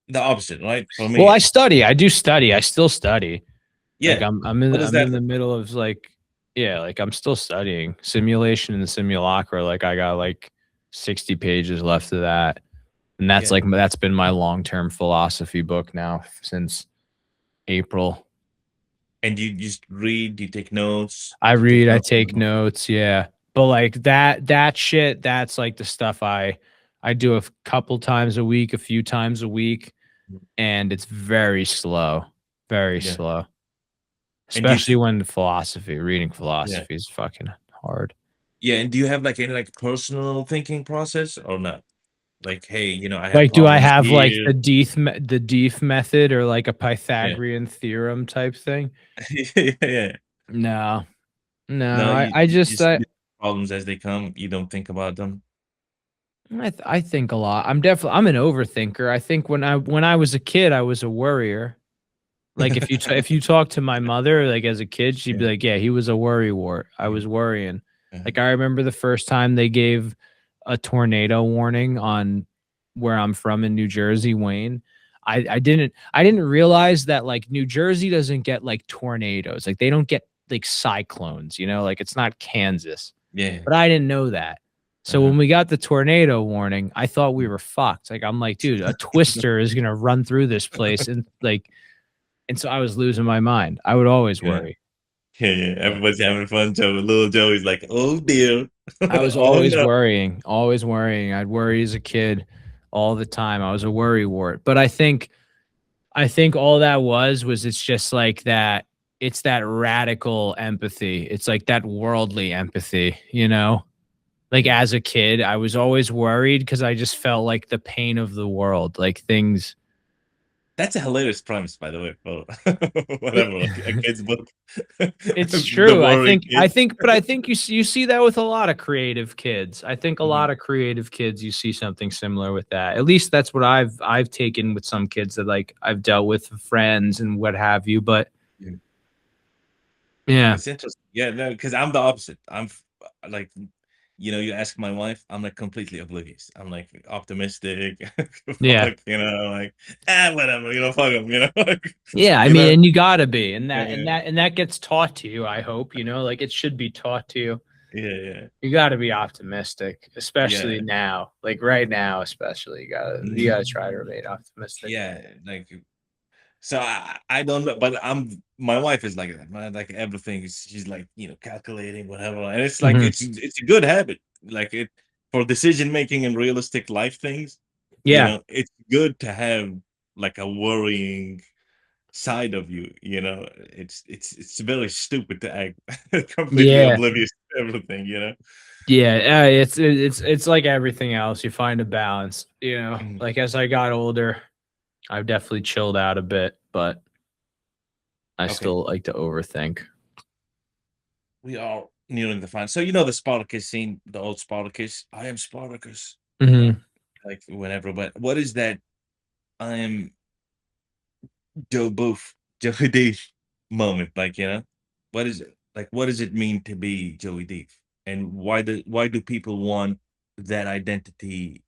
the opposite, right? For Well, I me, study. I do study. I still study. Like yeah. What is I'm that? in the middle of like, yeah, like I'm still studying simulation and simulacra. Like I got like 60 pages left of that. And Yeah, that's been my long-term philosophy book now since April. and you just read, you take notes, I you take read, I notes. take notes, yeah. But like that shit, that's like the stuff I do a couple times a week, a few times a week, and it's very slow, very Yeah, slow. and you, Especially when reading yeah, philosophy is fucking hard. yeah. And do you have like any like personal thinking process or not? Like, hey, I have Like, do I problems have like here. the Deef method or like a Yeah, Pythagorean theorem type thing? yeah, yeah. No, no. No, I you just just deal with problems as they come. You don't think about them. I think a lot. I'm an overthinker. I think when I was a kid, I was a worrier. Like if you talk to my mother, like as a kid, she'd Yeah, be like, "Yeah, he was a worry wart. I yeah, was worrying." uh-huh, Like I remember the first time they gave a tornado warning on where I'm from in New Jersey, Wayne. I didn't realize that like New Jersey doesn't get like tornadoes. Like they don't get like cyclones, you know, like it's not Kansas. Yeah. But I didn't know that. So Uh-huh. when we got the tornado warning, I thought we were fucked. Like I'm like, dude, a twister is gonna run through this place, and like, and so I was losing my mind. I would always Yeah. worry. Yeah, yeah. Everybody's having fun. Joe, little Joey's like, "Oh dear, I was oh always no." worrying, always worrying. I'd worry as a kid all the time. I was a worry wart. But I think all that was it's just like that. It's that radical empathy. It's like that worldly empathy, you know? Like Mm. as a kid, I was always worried because I just felt like the pain of the world, like things. That's a hilarious premise, by the way, for It, whatever a kid's book. it's The true. I worry think kid. I think but I think you see that with a lot of creative kids. I think a Mhm. lot of creative kids you see something similar with that. At least that's what I've taken with some kids that like I've dealt with friends and what have you, but Yeah. yeah. It's interesting. Yeah, no, because I'm the opposite. Like, you ask my wife, I'm like completely oblivious. I'm like optimistic, Yeah. fuck, like, whatever, fuck them, like, Yeah, I you mean, know, and you gotta be, and yeah, that and yeah, that and that gets taught to you, I hope, like it should be taught to you. yeah, yeah, You gotta be optimistic, yeah. especially now. Like right now, especially. You gotta Mhm. try to remain optimistic. Yeah, like so I don't know, but my wife is like that, man. Like everything is she's like, calculating whatever. And it's like Mhm. it's a good habit. Like it for decision making and realistic life things, Yeah. it's good to have like a worrying side of you, you know. It's very stupid to act completely Yeah. oblivious to everything. Yeah. It's like everything else. You find a balance, Mhm. Like as I got older, I've definitely chilled out a bit, but I Okay. still like to overthink. We are nearing the final. So the Spartacus scene, the old Spartacus. I am Spartacus, Mhm. like whenever. But what is that? I am Joe Booth, Joey Deef moment. Like what is it? Like what does it mean to be Joey Deef? And why do people want that identity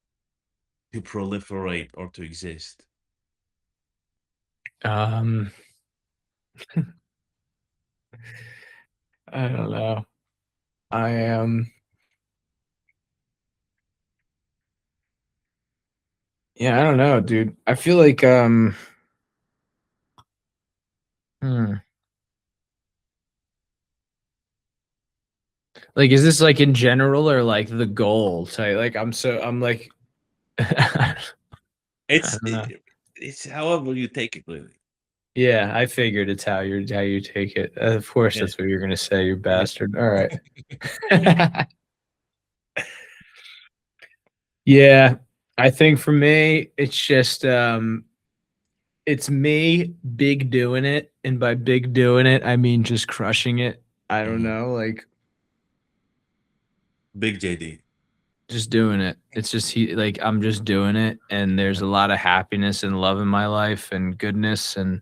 to proliferate or to exist? Um, I don't know. I am Yeah, I don't know, dude. I feel like hmm. Like is this like in general or like the goal? So like I'm like I It's don't know. it, it's however you take it, really. Yeah, I figured it's how you take it. Of course Yeah, that's what you're gonna say, you yeah. bastard. All right. Yeah. I think for me, it's me big doing it. And by big doing it, I mean just crushing it. I don't Mhm. know, like Big JD. just doing it. It's just I'm just doing it, and there's Uh, a lot of happiness and love in my life and goodness and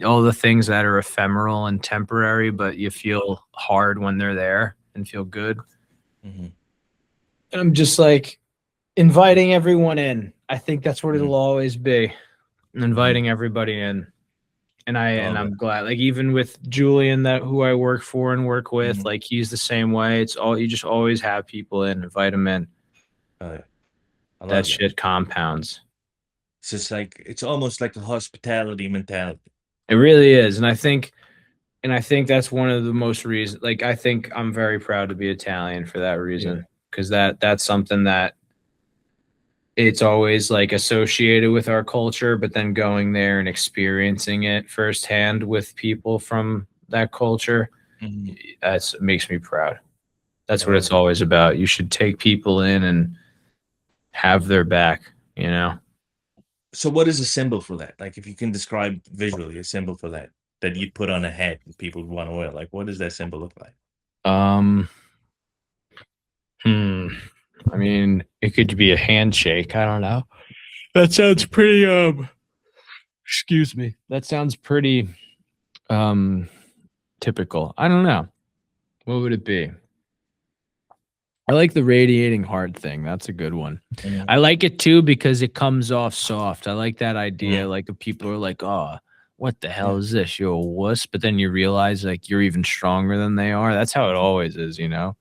all the things that are ephemeral and temporary, but you feel hard when they're there and feel good. mhm, And I'm just like inviting everyone in. I think that's what mhm, it'll always be. mhm. Inviting everybody in. And I I and love it. I'm glad. Like even with Julian that who I work for and work with, Mhm. like he's the same way. It's all you just always have people in, invite them in. Yeah, I That love that. shit compounds. It's just like it's almost like a hospitality mentality. It really is. And I think that's one of the most reasons. Like I think I'm very proud to be Italian for that Yeah. reason, because that's something that it's always like associated with our culture, but then going there and experiencing it firsthand with people from that culture, Mhm. that's it makes me proud. I That's what love it's that. always about. You should take people in and have their back, you know? So what is a symbol for that? Like if you can describe visually a symbol for that you'd put on a hat and people would want to wear, like what does that symbol look like? Um, hmm. I mean, it could be a handshake. I don't know. That sounds pretty excuse me. That sounds pretty um typical. I don't know. What would it be? I like the radiating heart thing. That's a good one. Mhm, I like it too because it comes off soft. I like that idea. mhm, Like if people are like, "Oh, what the hell Yeah. is this? You're a wuss. But then you realize like you're even stronger than they are. That's how it always is, you know?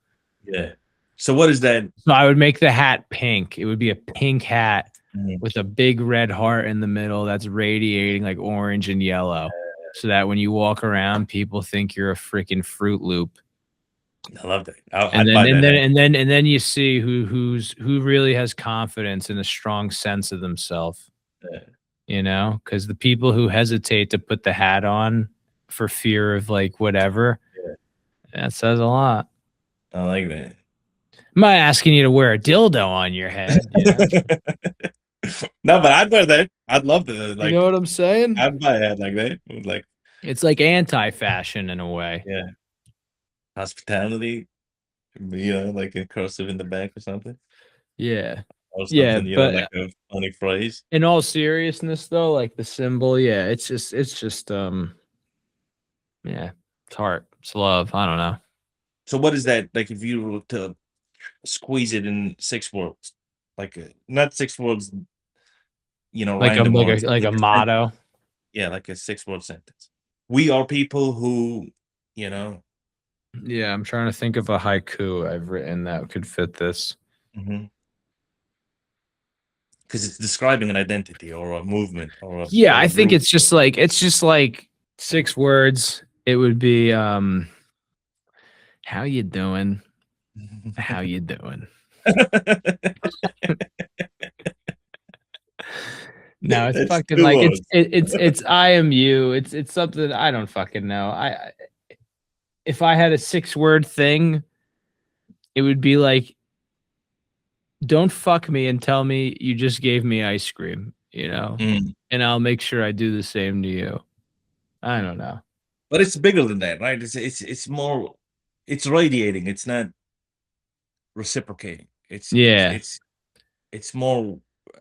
Yeah. So what is that? So I would make the hat pink. It would be a pink hat Mm, with a big red heart in the middle that's radiating like orange and yellow. So that when you walk around, people think you're a freaking Fruit Loop. I love that. And I'd then buy that hat. you see who really has confidence and a strong sense of themselves, Yeah. you know? Because the people who hesitate to put the hat on for fear of like whatever, Yeah. that says a lot. I like that. I'm not asking you to wear a dildo on your head, you know? No, but I'd wear that. I'd love to. You know Like, what I'm saying? I'd buy a hat like that. Like, It's like anti-fashion in a way. yeah, hospitality. Like a cursive in the back or something, Yeah. or Yeah, something. but Like a funny phrase. in all seriousness though, like the symbol, yeah, it's just yeah, it's heart. It's love. I don't know. So what is that? Like, if you were to squeeze it in 6 words, like not 6 words, Like I'm random like words, a like a sentence. motto. Yeah, like a 6 word sentence. We are people who, you know, Yeah, I'm trying to think of a haiku I've written that could fit this. because it's describing an identity or a movement Yeah, or I a think group. it's just like 6 words. It would be how you doing? How you doing? No, it's That's fucking two like words. it's I am you. It's something I don't fucking know. If I had a 6 word thing, it would be like, don't fuck me and tell me you just gave me ice cream, you know? Mm. And I'll make sure I do the same to you. I don't know. But it's bigger than that, right? It's more. It's radiating. It's not reciprocating. Yeah. It's more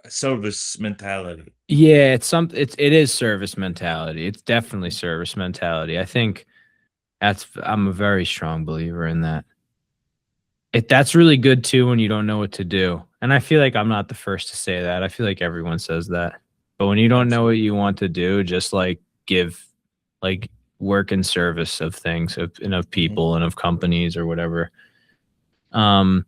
service mentality. Yeah, it is service mentality. It's definitely service mentality. I think I'm a very strong believer in that. That's really good too when you don't know what to do. And I feel like I'm not the first to say that. I feel like everyone says that. But when you don't know what Absolutely. you want to do, just like give like work in service of things and of Mhm. people and of companies or whatever. Um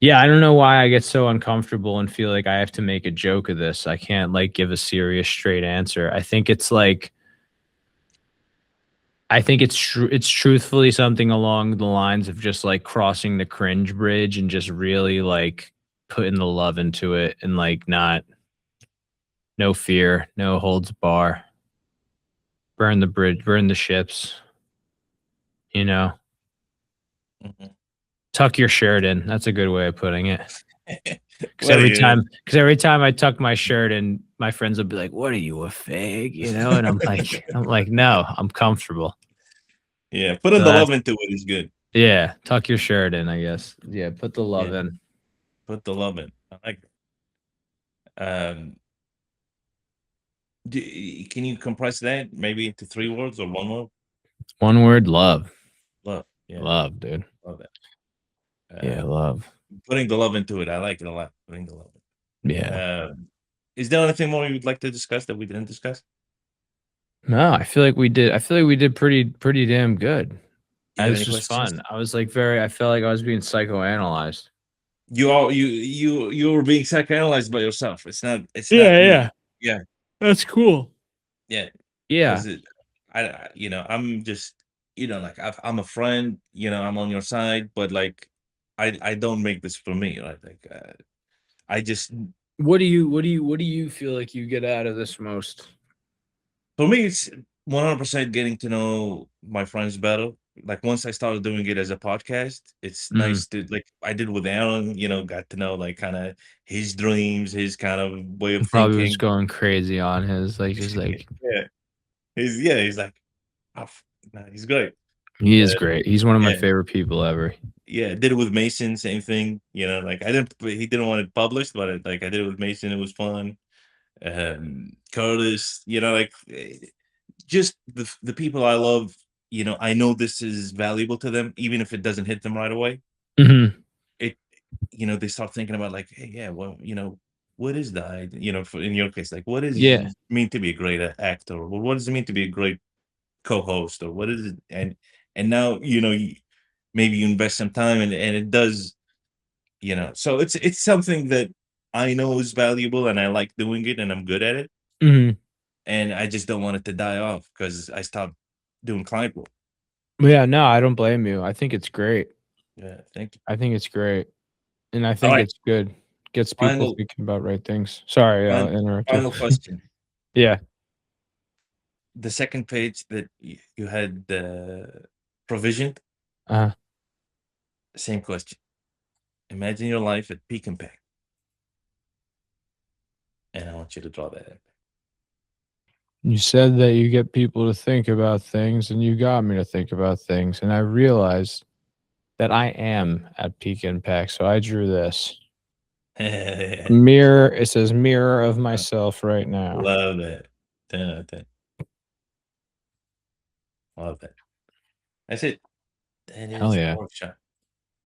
yeah, I don't know why I get so uncomfortable and feel like I have to make a joke of this. I can't like give a serious straight answer. I think it's true. It's truthfully something along the lines of just like crossing the cringe bridge and just really like putting the love into it and like not no fear, no holds bar, burn the bridge, burn the ships. You know, Mhm. tuck your shirt in. That's a good way of putting it. What are you? Because every time I tuck my shirt in, my friends will be like, "What are you, a fag?" You know, and I'm like, no, I'm comfortable. Yeah, putting So the that's love into it is good. yeah, tuck your shirt in, I guess. Yeah, put the love Yeah, in. put the love in. I like it. Um, can you compress that maybe into 3 words or one word? One word, love. Love. Yeah, Love, dude. love that. Yeah, Um, love. putting the love into it. I like it a lot. Putting the love. Yeah. Is there anything more you'd like to discuss that we didn't discuss? No, I feel like we did pretty damn good. You have any This was questions? fun. I felt like I was being psychoanalyzed. You were being psychoanalyzed by yourself. It's not Yeah, me. yeah. Yeah, That's cool. yeah. Yeah. Because I'm just like I'm a friend. I'm on your side, but like I don't make this for me. Right? Like I just What do you feel like you get out of this most? for me it's 100% getting to know my friends better. Like once I started doing it as a podcast, it's Mm, nice to like I did with Aaron. Got to know like kind of his dreams, his kind of way he of probably was thinking. going crazy on his like just like Yeah, he's like, oh, nah, he's great. he is Uh, great. He's one of my yeah, favorite people ever. yeah. Did it with Mason, same thing. Like he didn't want it published, but like I did it with Mason. It was fun. Curtis, like just the people I love. I know this is valuable to them, even if it doesn't hit them right away. Mhm. It, they start thinking about like, hey, yeah, well, what is the for in your case, like, what does Yeah. it mean to be a great actor? Or what does it mean to be a great co-host? Or what is it? And now, maybe you invest some time and it does, so it's something that I know is valuable and I like doing it and I'm good at it. Mhm. And I just don't want it to die off because I stopped doing client work. Yeah, no, I don't blame you. I think it's great. Yeah, thank you. I think it's great, and I All think right, it's good. Gets people final thinking about right things. Sorry, I'll final interrupt you. final question. Yeah. The second page that you had provisioned, uh same question. Imagine your life at peak impact, and I want you to draw that in. You said that you get people to think about things, and you got me to think about things, and I realized that I am at peak impact, so I drew this. Mirror, it says mirror of myself right now. Love that. 10 out of 10. Love that. That's it. That Hell is the yeah. workshop.